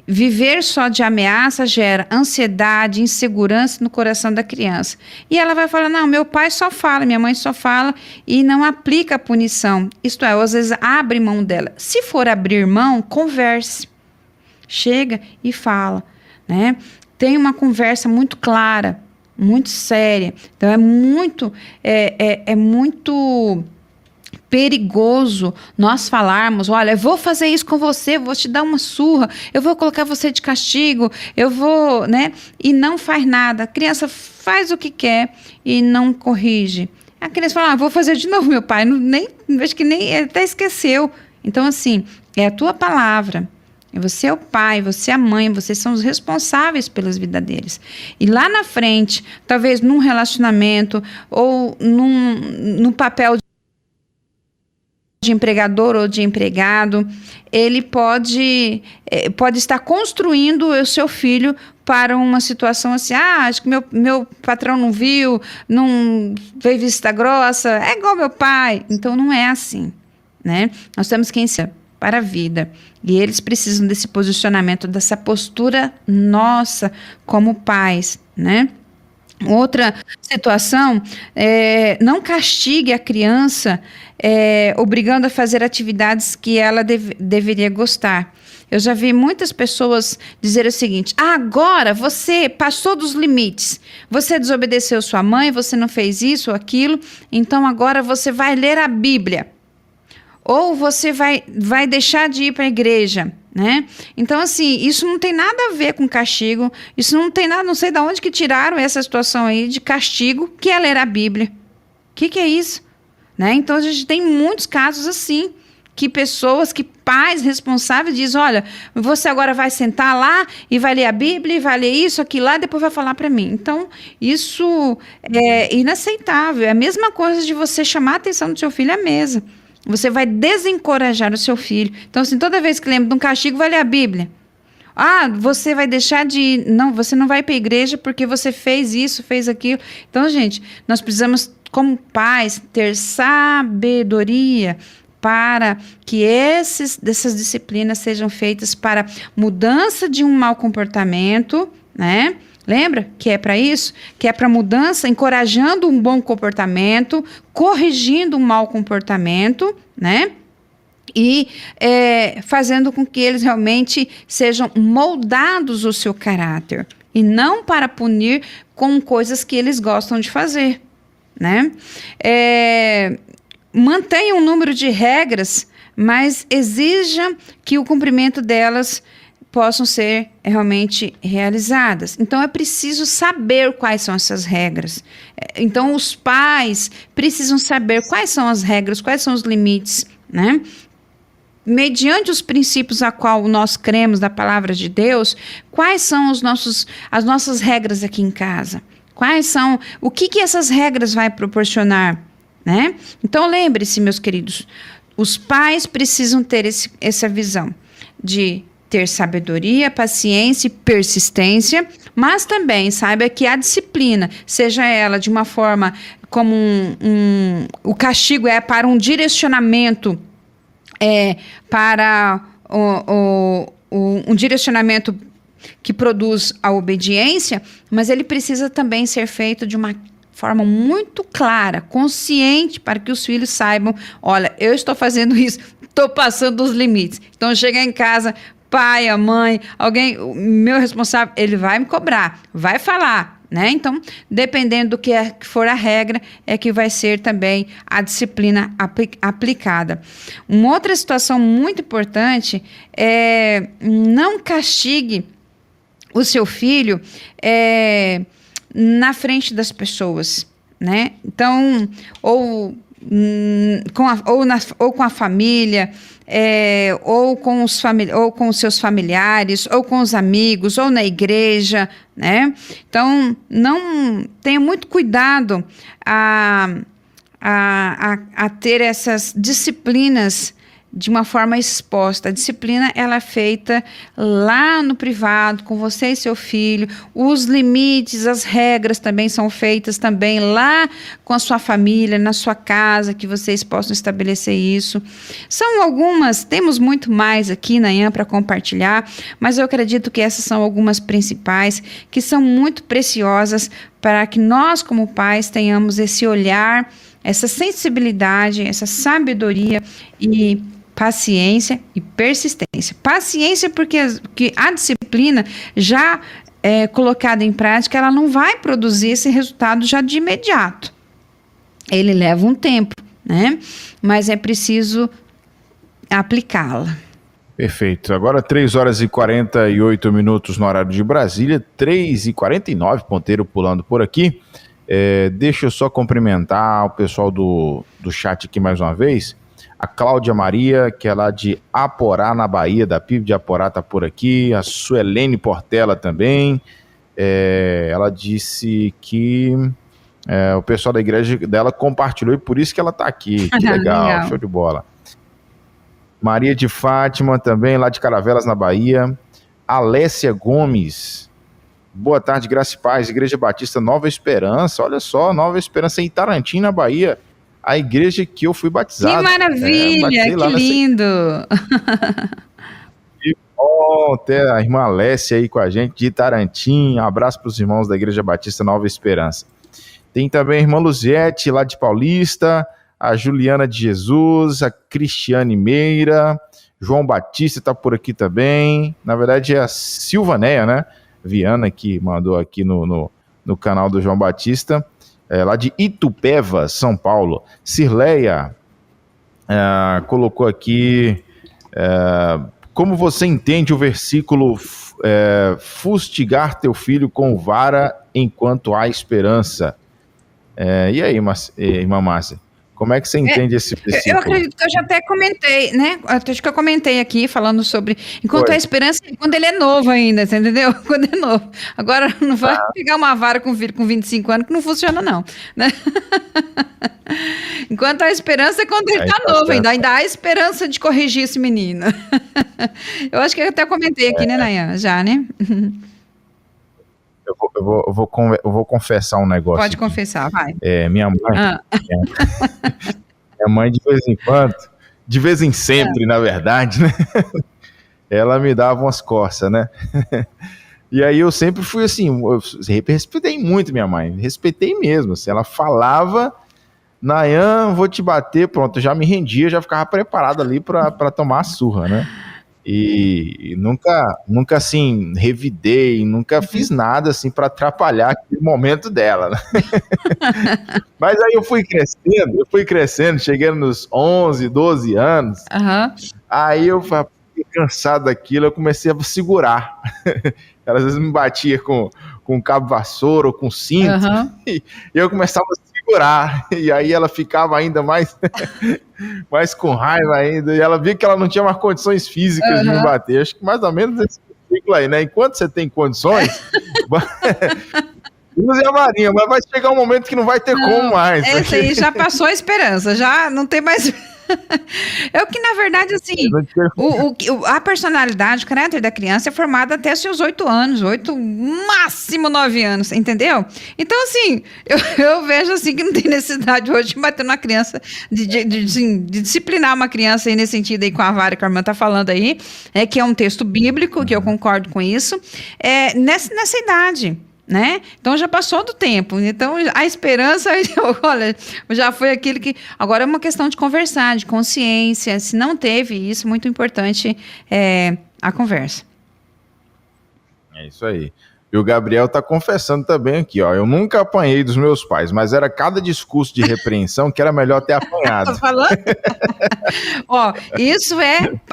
Viver só de ameaça gera ansiedade, insegurança no coração da criança. E ela vai falar, não, meu pai só fala, minha mãe só fala, e não aplica a punição. Isto é, às vezes abre mão dela. Se for abrir mão, converse. Chega e fala, né? Tem uma conversa muito clara, muito séria. Então é muito perigoso nós falarmos, olha, eu vou fazer isso com você, vou te dar uma surra, eu vou colocar você de castigo, eu vou, né? E não faz nada. A criança faz o que quer e não corrige. A criança fala, vou fazer de novo, meu pai, acho que nem até esqueceu. Então, assim, é a tua palavra. Você é o pai, você é a mãe, vocês são os responsáveis pelas vidas deles. E lá na frente, talvez num relacionamento ou num papel de empregador ou de empregado, ele pode estar construindo o seu filho para uma situação assim, acho que meu patrão não viu, não veio vista grossa, é igual meu pai. Então não é assim, né? Nós temos que ensinar para a vida, e eles precisam desse posicionamento, dessa postura nossa como pais, né? Outra situação, não castigue a criança obrigando a fazer atividades que ela deveria gostar. Eu já vi muitas pessoas dizer o seguinte: agora você passou dos limites, você desobedeceu sua mãe, você não fez isso ou aquilo, então agora você vai ler a Bíblia. Ou você vai deixar de ir para a igreja, né? Então, assim, isso não tem nada a ver com castigo, isso não tem nada, não sei de onde que tiraram essa situação aí de castigo, que é ler a Bíblia. O que é isso? Né? Então, a gente tem muitos casos assim, que pais responsáveis dizem: olha, você agora vai sentar lá e vai ler a Bíblia, e vai ler isso, aquilo lá, e depois vai falar para mim. Então, isso é inaceitável. É a mesma coisa de você chamar a atenção do seu filho à mesa. Você vai desencorajar o seu filho. Então, assim, toda vez que lembra de um castigo, vai ler a Bíblia. Você vai deixar de... Não, você não vai para a igreja porque você fez isso, fez aquilo. Então, gente, nós precisamos, como pais, ter sabedoria para que dessas disciplinas sejam feitas para mudança de um mau comportamento, né? Lembra que é para isso? Que é para mudança, encorajando um bom comportamento, corrigindo um mau comportamento, né? E fazendo com que eles realmente sejam moldados o seu caráter. E não para punir com coisas que eles gostam de fazer, né? Mantenha um número de regras, mas exija que o cumprimento delas possam ser realmente realizadas. Então, é preciso saber quais são essas regras. Então, os pais precisam saber quais são as regras, quais são os limites, né? Mediante os princípios a qual nós cremos da palavra de Deus, quais são as nossas regras aqui em casa? O que essas regras vai proporcionar, né? Então, lembre-se, meus queridos, os pais precisam ter essa visão de ter sabedoria, paciência e persistência, mas também saiba que a disciplina, seja ela de uma forma como o castigo é para um direcionamento, para um direcionamento que produz a obediência, mas ele precisa também ser feito de uma forma muito clara, consciente, para que os filhos saibam: olha, eu estou fazendo isso, estou passando dos limites. Então, chegar em casa, pai, a mãe, alguém, o meu responsável, ele vai me cobrar, vai falar, né? Então, dependendo do que for a regra, é que vai ser também a disciplina aplicada. Uma outra situação muito importante é: não castigue o seu filho na frente das pessoas, né? Então, ou com a família, ou com os seus familiares, ou com os amigos, ou na igreja, né? Então, tenha muito cuidado a ter essas disciplinas de uma forma exposta. A disciplina, ela é feita lá no privado, com você e seu filho. Os limites, as regras também são feitas também lá com a sua família, na sua casa, que vocês possam estabelecer isso. São algumas, temos muito mais aqui na IAM para compartilhar, mas eu acredito que essas são algumas principais, que são muito preciosas para que nós, como pais, tenhamos esse olhar, essa sensibilidade, essa sabedoria e paciência e persistência. Paciência porque a disciplina já colocada em prática, ela não vai produzir esse resultado já de imediato. Ele leva um tempo, né? Mas é preciso aplicá-la. Perfeito. Agora 3 horas e 48 minutos no horário de Brasília, 3h49, ponteiro pulando por aqui. Deixa eu só cumprimentar o pessoal do chat aqui mais uma vez. A Cláudia Maria, que é lá de Aporá, na Bahia, da PIB de Aporá, está por aqui. A Suelene Portela também. Ela disse que o pessoal da igreja dela compartilhou e por isso que ela está aqui. Que legal, show de bola. Maria de Fátima também, lá de Caravelas, na Bahia. Alessia Gomes. Boa tarde, graça e paz. Igreja Batista Nova Esperança. Olha só, Nova Esperança em Itarantim, na Bahia. A igreja que eu fui batizado. Que maravilha, que lindo. bom ter a irmã Alessia aí com a gente, de Tarantim. Um abraço para os irmãos da Igreja Batista Nova Esperança. Tem também a irmã Luziete, lá de Paulista, a Juliana de Jesus, a Cristiane Meira, João Batista está por aqui também. Na verdade é a Silvanéia, né? Viana, que mandou aqui no canal do João Batista, lá de Itupeva, São Paulo. Cirleia colocou aqui, como você entende o versículo fustigar teu filho com vara enquanto há esperança? E aí, irmã Márcia, como é que você entende esse versículo? Eu acredito que eu já até comentei, né? Acho que eu comentei aqui, falando sobre enquanto há esperança, quando ele é novo ainda, você entendeu? Quando é novo. Agora, não vai pegar uma vara com um filho com 25 anos que não funciona, não. Né? Enquanto há esperança é quando ele tá novo ainda há esperança de corrigir esse menino. Eu acho que eu até comentei aqui, né, Nayan? Já, né? Eu vou confessar um negócio. Pode confessar, vai. Minha mãe, minha mãe de vez em sempre, na verdade, né? Ela me dava umas coças, né? E aí eu sempre fui assim, eu respeitei muito minha mãe, respeitei mesmo. Assim, ela falava, Nayan, vou te bater, pronto, eu já me rendia, já ficava preparado ali para tomar a surra, né? E nunca assim, revidei, nunca fiz nada assim para atrapalhar aquele momento dela, né? Mas aí eu fui crescendo, cheguei nos 11, 12 anos, aí eu fiquei cansado daquilo, eu comecei a segurar. Ela às vezes me batia com cabo vassoura ou com cinto, e eu começava a segurar, e aí ela ficava ainda mais com raiva ainda, e ela via que ela não tinha mais condições físicas de me bater. Acho que mais ou menos esse ciclo aí, né? Enquanto você tem condições, use a varinha, mas vai chegar um momento que não vai ter como mais. Esse aí já passou a esperança, já não tem mais... É o que, na verdade, assim, a personalidade, o caráter da criança é formado até seus 8 anos, máximo 9 anos, entendeu? Então, assim, eu vejo assim que não tem necessidade hoje de bater numa criança, de disciplinar uma criança aí nesse sentido aí com a vara que a irmã tá falando aí, que é um texto bíblico, que eu concordo com isso, nessa idade. Né? Então já passou do tempo, então a esperança, olha, já foi aquilo que, agora é uma questão de conversar, de consciência, se não teve isso, muito importante a conversa. É isso aí. E o Gabriel tá confessando também aqui, ó, eu nunca apanhei dos meus pais, mas era cada discurso de repreensão que era melhor ter apanhado. Tá falando? Ó, isso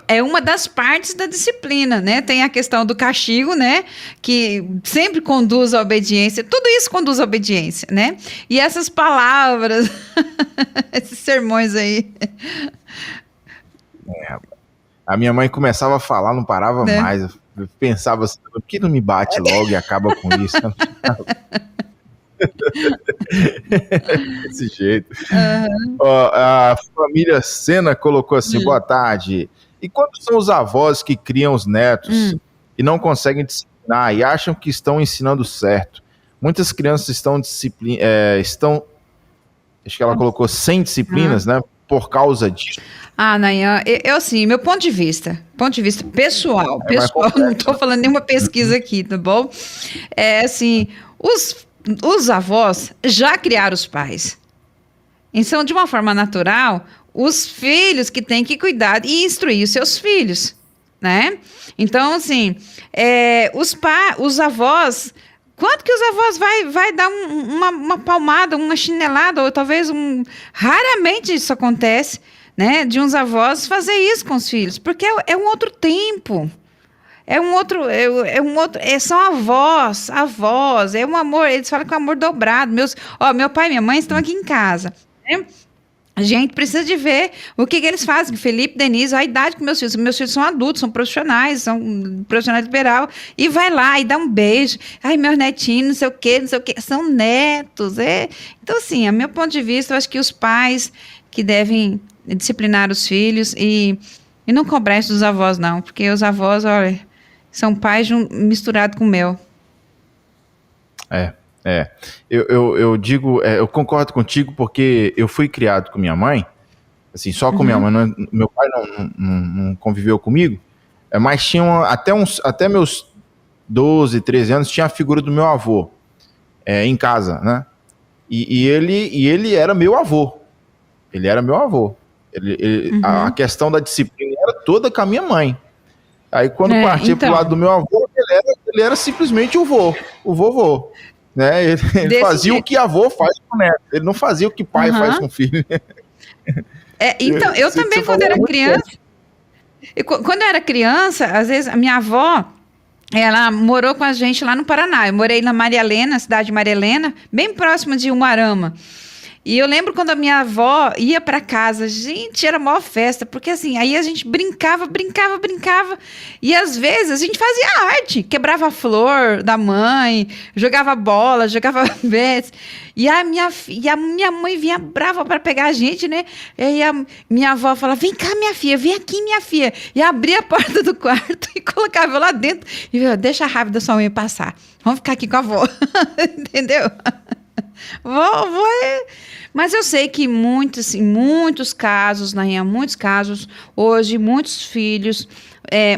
é uma das partes da disciplina, né? Tem a questão do castigo, né? Que sempre conduz à obediência. Tudo isso conduz à obediência, né? E essas palavras, esses sermões aí. A minha mãe começava a falar, não parava mais. Eu pensava assim, por que não me bate logo e acaba com isso? Desse jeito. Ó, a família Sena colocou assim, boa tarde. E quando são os avós que criam os netos e não conseguem disciplinar e acham que estão ensinando certo? Muitas crianças estão acho que ela colocou sem disciplinas, né? Por causa disso. Nayan, eu assim, meu ponto de vista pessoal, não estou falando nenhuma pesquisa aqui, tá bom? Assim, os avós já criaram os pais. Então, de uma forma natural, os filhos que têm que cuidar e instruir os seus filhos, né? Então, assim, os avós... Quanto que os avós vai dar uma palmada, uma chinelada, ou talvez raramente isso acontece, né? De uns avós fazer isso com os filhos, porque é um outro tempo. São avós, é um amor, eles falam que é um amor dobrado. Meu pai e minha mãe estão aqui em casa, né? A gente precisa de ver o que eles fazem. Felipe, Denise, a idade que meus filhos são adultos, são profissionais liberal, e vai lá e dá um beijo. Ai, meus netinhos, não sei o quê, são netos. Então, assim, a meu ponto de vista, eu acho que os pais que devem disciplinar os filhos e não cobrar isso dos avós, não, porque os avós, olha, são pais misturados com mel. Eu digo, eu concordo contigo porque eu fui criado com minha mãe, assim, só com minha mãe, meu pai não conviveu comigo, Mas tinha até meus 12, 13 anos, tinha a figura do meu avô em casa, né? E ele era meu avô. Ele era meu avô. A questão da disciplina era toda com a minha mãe. Aí quando partia pro lado do meu avô, ele era simplesmente o vovô. Né? Ele fazia o que avô faz com o neto. Ele não fazia o que pai faz com o filho. Então, eu também, quando era criança... Quando eu era criança, às vezes, a minha avó, ela morou com a gente lá no Paraná. Eu morei na Maria Helena, cidade de Maria Helena, bem próximo de Umuarama. E eu lembro quando a minha avó ia para casa, gente, era a maior festa, porque assim, aí a gente brincava, e às vezes a gente fazia arte, quebrava a flor da mãe, jogava bola, jogava vez. E a minha mãe vinha brava para pegar a gente, né? E aí a minha avó falava, vem cá, minha filha, vem aqui, minha filha. E abria a porta do quarto e colocava eu lá dentro. E eu, deixa a raiva da sua mãe passar. Vamos ficar aqui com a avó. Entendeu? Mas eu sei que em muitos casos, muitos casos, hoje, muitos filhos,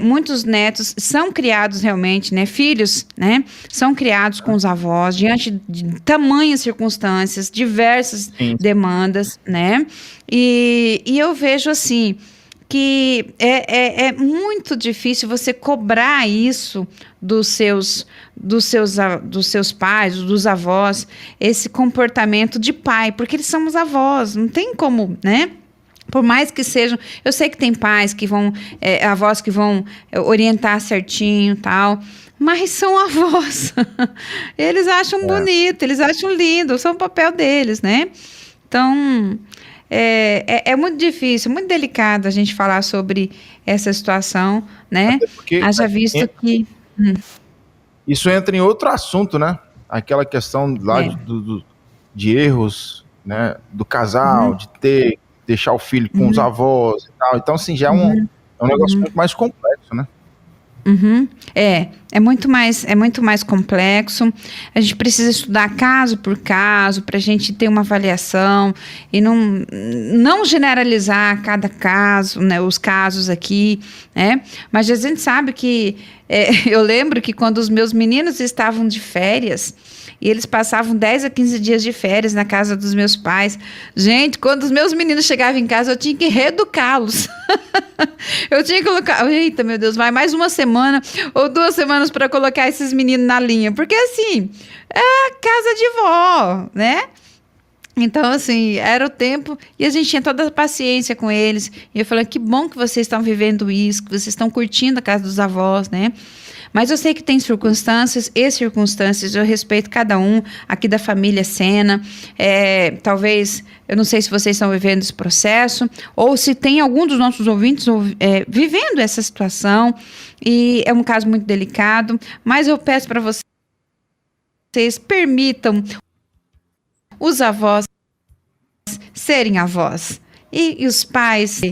muitos netos são criados realmente, né? Filhos, né? São criados com os avós, diante de tamanhas circunstâncias, diversas demandas, né? E eu vejo assim, que é muito difícil você cobrar isso dos seus pais, dos avós, esse comportamento de pai, porque eles são os avós, não tem como, né? Por mais que sejam, eu sei que tem pais que vão, avós que vão orientar certinho, tal, mas são avós. Eles acham bonito, eles acham lindo, são o papel deles, né? Então, é muito difícil, muito delicado a gente falar sobre essa situação, né? Haja visto que... Isso entra em outro assunto, né? Aquela questão lá de erros, né? Do casal, de deixar o filho com os avós e tal. Então, assim, já é um negócio muito mais complexo, né? É muito mais complexo. A gente precisa estudar caso por caso para a gente ter uma avaliação e não generalizar cada caso, né, os casos aqui, né? Mas a gente sabe que eu lembro que quando os meus meninos estavam de férias e eles passavam 10 a 15 dias de férias na casa dos meus pais. Gente, quando os meus meninos chegavam em casa, eu tinha que reeducá-los. Eu tinha que colocar... Eita, meu Deus, vai mais uma semana ou 2 semanas para colocar esses meninos na linha. Porque, assim, é casa de vó, né? Então, assim, era o tempo e a gente tinha toda a paciência com eles. E eu falei, que bom que vocês estão vivendo isso, que vocês estão curtindo a casa dos avós, né? Mas eu sei que tem circunstâncias e circunstâncias, eu respeito cada um aqui da família Sena. Talvez, eu não sei se vocês estão vivendo esse processo, ou se tem algum dos nossos ouvintes vivendo essa situação, e é um caso muito delicado, mas eu peço para vocês permitam os avós serem avós. E os pais,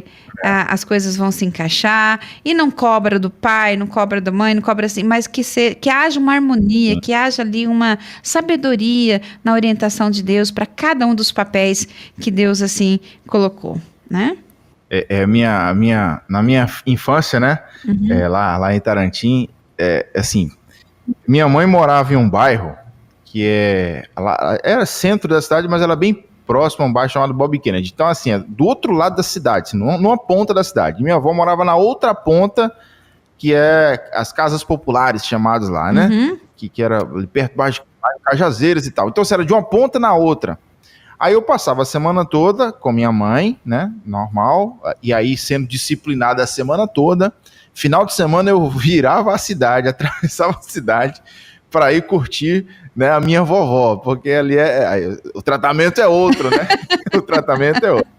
as coisas vão se encaixar, e não cobra do pai, não cobra da mãe, não cobra assim, mas que haja uma harmonia, que haja ali uma sabedoria na orientação de Deus para cada um dos papéis que Deus, assim, colocou, né? Na minha infância, né, lá em Tarantim, assim, minha mãe morava em um bairro que era centro da cidade, mas ela bem próximo a um bairro chamado Bob Kennedy. Então, assim, do outro lado da cidade, assim, numa ponta da cidade. Minha avó morava na outra ponta, que é as casas populares chamadas lá, né? Que era ali perto do bairro de Cajazeiras e tal. Então, assim, era de uma ponta na outra. Aí eu passava a semana toda com minha mãe, né? Normal. E aí, sendo disciplinada a semana toda. Final de semana eu virava a cidade, atravessava a cidade para ir curtir, né, a minha vovó, porque ali o tratamento é outro, né? O tratamento é outro.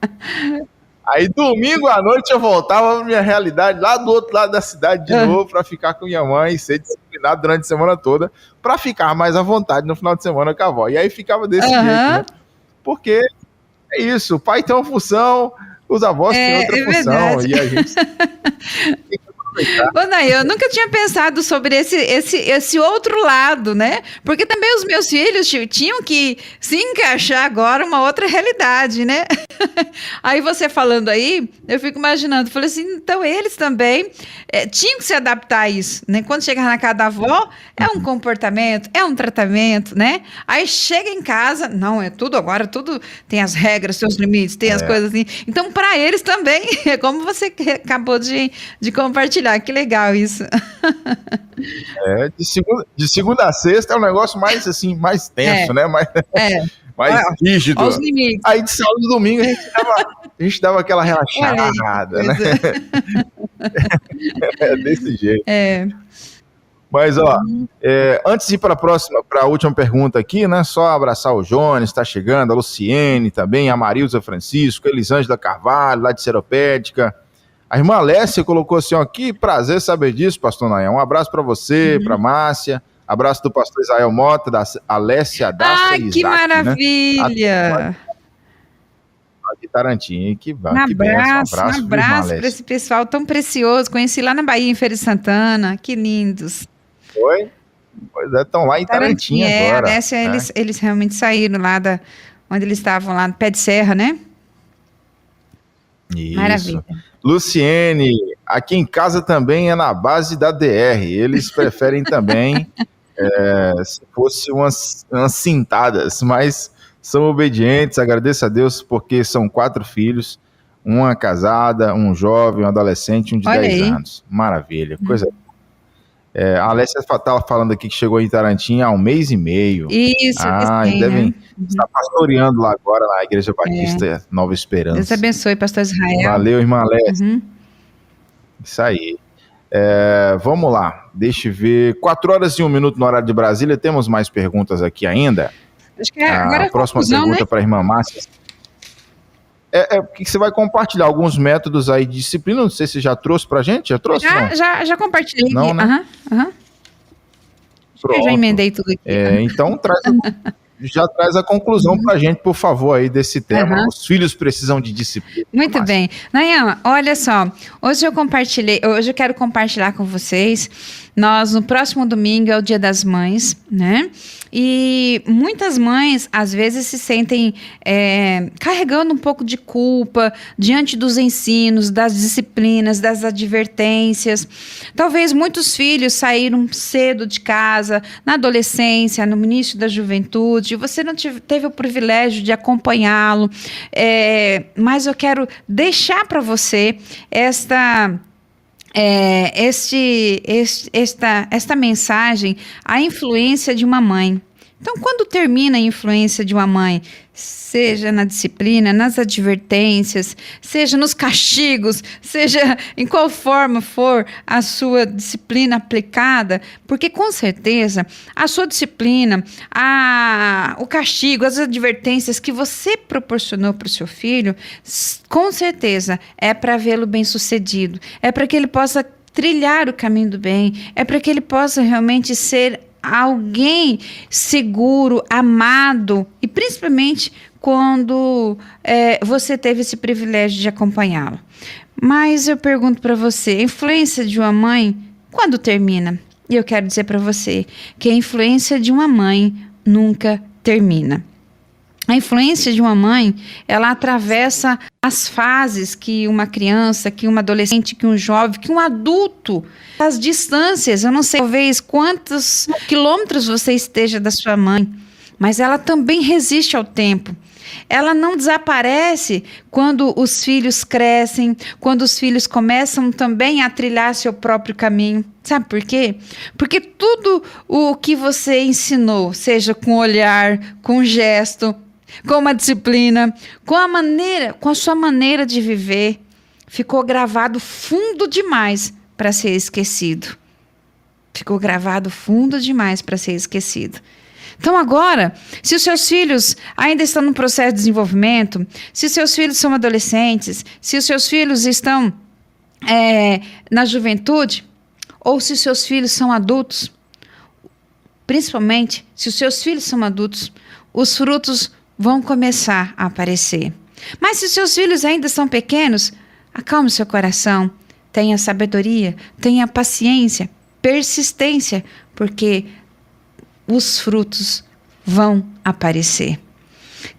Aí domingo à noite eu voltava para minha realidade lá do outro lado da cidade de novo para ficar com minha mãe e ser disciplinado durante a semana toda para ficar mais à vontade no final de semana com a avó. E aí ficava desse jeito, né? Porque é isso, o pai tem uma função, os avós têm outra função, verdade. e a gente Ô, Nay, eu nunca tinha pensado sobre esse outro lado, né? Porque também os meus filhos tinham que se encaixar agora uma outra realidade, né? Aí você falando aí, eu fico imaginando, falei assim, então eles também tinham que se adaptar a isso, né? Quando chegar na casa da avó, é um comportamento, é um tratamento, né? Aí chega em casa, não, é tudo agora, tudo tem as regras, seus limites, tem as coisas assim. Então, para eles também, é como você acabou de compartilhar, que legal isso. De segunda a sexta é um negócio mais assim, mais tenso, né? Mais rígido. Aos limites. Aí de sábado e domingo a gente dava aquela relaxada, né? É desse jeito. Mas, ó, antes de ir para a última pergunta aqui, né? Só abraçar o Jones, está chegando, a Luciene também, a Marilza Francisco, a Elisângela Carvalho, lá de Seropédica. A irmã Alessia colocou assim, ó, que prazer saber disso, pastor Nayan. Um abraço para você, para Márcia. Abraço do pastor Israel Mota, da Alessia Daça Isaac. Que maravilha! Né? De Tarantim, que bom. Um abraço para esse pessoal tão precioso. Conheci lá na Bahia, em Feira de Santana. Que lindos. Foi? Pois é, estão lá em Tarantim agora. Alessia, eles realmente saíram lá onde eles estavam, lá no pé de serra, né? Isso. Maravilha. Luciene, aqui em casa também é na base da DR. Eles preferem também se fosse umas cintadas, mas são obedientes. Agradeço a Deus porque são 4 filhos, uma casada, um jovem, um adolescente, um de 10 anos. Maravilha, coisa boa. A Alessia estava falando aqui que chegou em Tarantim há 1 mês e meio. Isso, devem estar pastoreando lá agora na Igreja Batista Nova Esperança. Deus abençoe, pastor Israel. Valeu, irmã Alessia. Isso aí. Vamos lá, deixa eu ver. 4 horas e 1 minuto no horário de Brasília. Temos mais perguntas aqui ainda. Acho que agora a próxima pergunta, né? Para a irmã Márcia. Que você vai compartilhar alguns métodos aí de disciplina. Não sei se já trouxe pra gente. Já trouxe? Já compartilhei. Não, né? Eu já emendei tudo aqui. Então já traz a conclusão pra gente, por favor, aí desse tema. Os filhos precisam de disciplina. Muito bem. Nayan, olha só. Hoje eu quero compartilhar com vocês. No próximo domingo é o Dia das Mães, né? E muitas mães, às vezes, se sentem carregando um pouco de culpa diante dos ensinos, das disciplinas, das advertências. Talvez muitos filhos saíram cedo de casa, na adolescência, no início da juventude, e você não teve o privilégio de acompanhá-lo. Mas eu quero deixar para você esta mensagem, a influência de uma mãe. Então, quando termina a influência de uma mãe, seja na disciplina, nas advertências, seja nos castigos, seja em qual forma for a sua disciplina aplicada, porque com certeza a sua disciplina, o castigo, as advertências que você proporcionou para o seu filho, com certeza é para vê-lo bem-sucedido, é para que ele possa trilhar o caminho do bem, é para que ele possa realmente ser alguém seguro, amado, e principalmente quando você teve esse privilégio de acompanhá-lo. Mas eu pergunto para você, a influência de uma mãe, quando termina? E eu quero dizer para você que a influência de uma mãe nunca termina. A influência de uma mãe, ela atravessa as fases que uma criança, que um adolescente, que um jovem, que um adulto, as distâncias. Eu não sei, talvez, quantos quilômetros você esteja da sua mãe, mas ela também resiste ao tempo. Ela não desaparece quando os filhos crescem, quando os filhos começam também a trilhar seu próprio caminho. Sabe por quê? Porque tudo o que você ensinou, seja com olhar, com gesto, com uma disciplina, com a sua maneira de viver, ficou gravado fundo demais para ser esquecido. Ficou gravado fundo demais para ser esquecido. Então agora, se os seus filhos ainda estão no processo de desenvolvimento, se os seus filhos são adolescentes, se os seus filhos estão na juventude, ou se os seus filhos são adultos, principalmente se os seus filhos são adultos, os frutos vão começar a aparecer. Mas se os seus filhos ainda são pequenos, acalme seu coração, tenha sabedoria, tenha paciência, persistência, porque os frutos vão aparecer.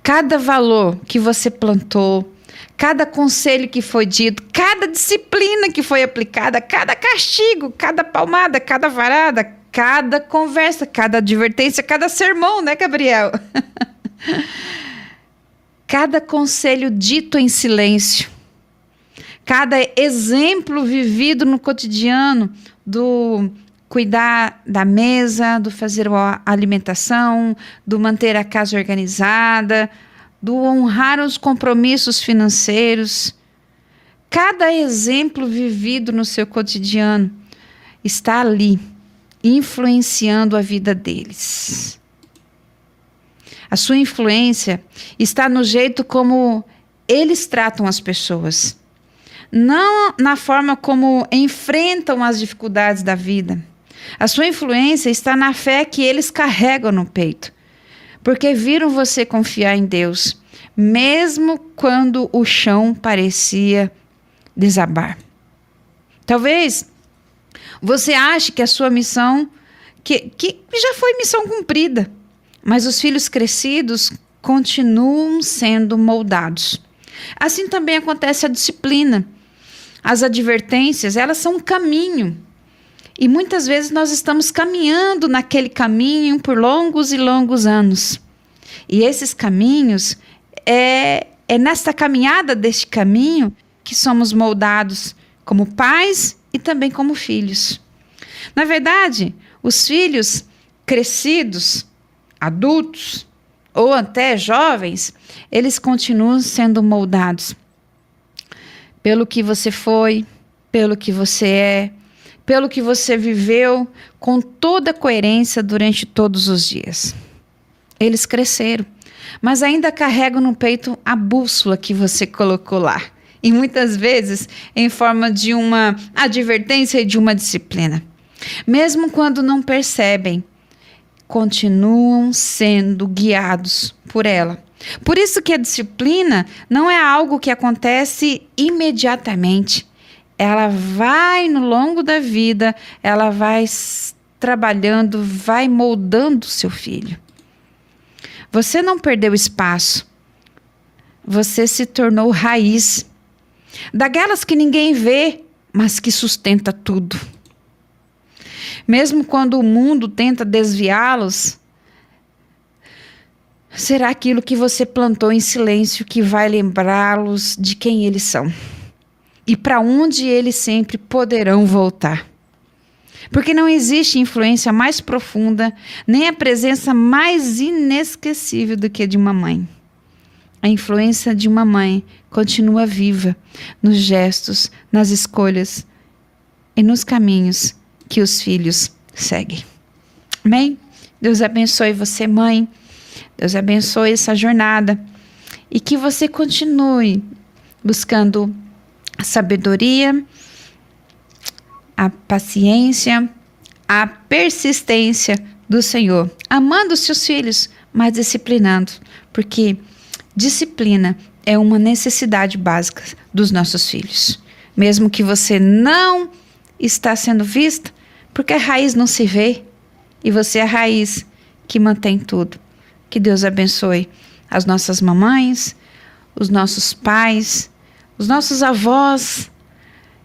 Cada valor que você plantou, cada conselho que foi dito, cada disciplina que foi aplicada, cada castigo, cada palmada, cada varada, cada conversa, cada advertência, cada sermão, né, Gabriel? Cada conselho dito em silêncio, cada exemplo vivido no cotidiano do cuidar da mesa, do fazer a alimentação, do manter a casa organizada, do honrar os compromissos financeiros. Cada exemplo vivido no seu cotidiano está ali, influenciando a vida deles. A sua influência está no jeito como eles tratam as pessoas, não na forma como enfrentam as dificuldades da vida. A sua influência está na fé que eles carregam no peito, porque viram você confiar em Deus, mesmo quando o chão parecia desabar. Talvez você ache que a sua missão, que já foi missão cumprida, mas os filhos crescidos continuam sendo moldados. Assim também acontece a disciplina. As advertências, elas são um caminho. E muitas vezes nós estamos caminhando naquele caminho por longos e longos anos. E esses caminhos, é nesta caminhada deste caminho que somos moldados como pais e também como filhos. Na verdade, os filhos crescidos, adultos ou até jovens, eles continuam sendo moldados pelo que você foi, pelo que você é, pelo que você viveu, com toda a coerência durante todos os dias. Eles cresceram, mas ainda carregam no peito a bússola que você colocou lá. E muitas vezes em forma de uma advertência e de uma disciplina. Mesmo quando não percebem, continuam sendo guiados por ela. Por isso que a disciplina não é algo que acontece imediatamente. Ela vai no longo da vida, ela vai trabalhando, vai moldando o seu filho. Você não perdeu espaço. Você se tornou raiz. Daquelas que ninguém vê, mas que sustenta tudo. Mesmo quando o mundo tenta desviá-los, será aquilo que você plantou em silêncio que vai lembrá-los de quem eles são. E para onde eles sempre poderão voltar. Porque não existe influência mais profunda, nem a presença mais inesquecível do que a de uma mãe. A influência de uma mãe continua viva nos gestos, nas escolhas e nos caminhos que os filhos seguem. Amém? Deus abençoe você, mãe. Deus abençoe essa jornada. E que você continue buscando a sabedoria, a paciência, a persistência do Senhor. Amando os seus filhos, mas disciplinando. Porque disciplina é uma necessidade básica dos nossos filhos. Mesmo que você não está sendo vista, porque a raiz não se vê, e você é a raiz que mantém tudo. Que Deus abençoe as nossas mamães, os nossos pais, os nossos avós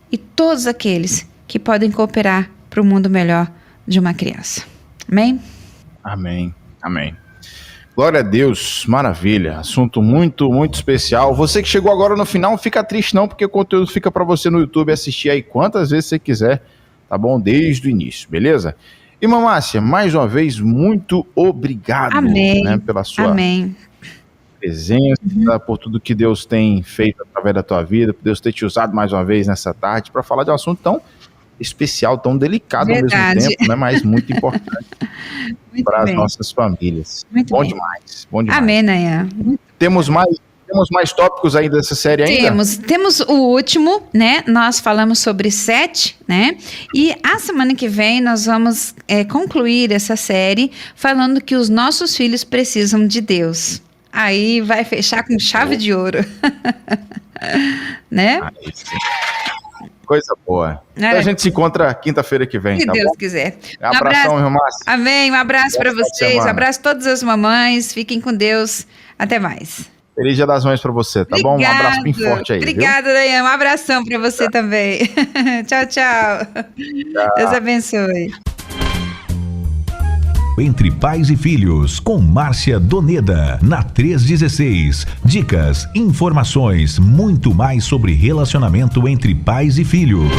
e todos aqueles que podem cooperar para o mundo melhor de uma criança. Amém? Amém, amém. Glória a Deus, maravilha, assunto muito, muito especial. Você que chegou agora no final, não fica triste não, porque o conteúdo fica para você no YouTube assistir aí quantas vezes você quiser, tá bom? Desde o início, beleza? Irmã Márcia, mais uma vez, muito obrigado. Amém. Né, pela sua Amém. presença, por tudo que Deus tem feito através da tua vida, por Deus ter te usado mais uma vez nessa tarde para falar de um assunto tão especial, tão delicado ao mesmo tempo, né, mas muito importante para as nossas famílias. Muito bom bem. demais, bom demais. Amém, Nayan. Temos mais tópicos aí dessa série ainda? Temos o último, né? Nós falamos sobre 7, né? E a semana que vem nós vamos concluir essa série falando que os nossos filhos precisam de Deus. Aí vai fechar com chave de ouro. Né? Coisa boa. Então a gente se encontra quinta-feira que vem, Se tá Deus bom? quiser. Abração, irmã Márcia. Amém. Um abraço para vocês. Um abraço a todas as mamães. Fiquem com Deus. Até mais. Feliz Dia das Mães para você, tá bom? Um abraço bem forte aí. Obrigada, Dayan. Um abração para você também. Tchau, tchau. Deus abençoe. Entre Pais e Filhos, com Márcia Doneda, na 316. Dicas, informações, muito mais sobre relacionamento entre pais e filhos.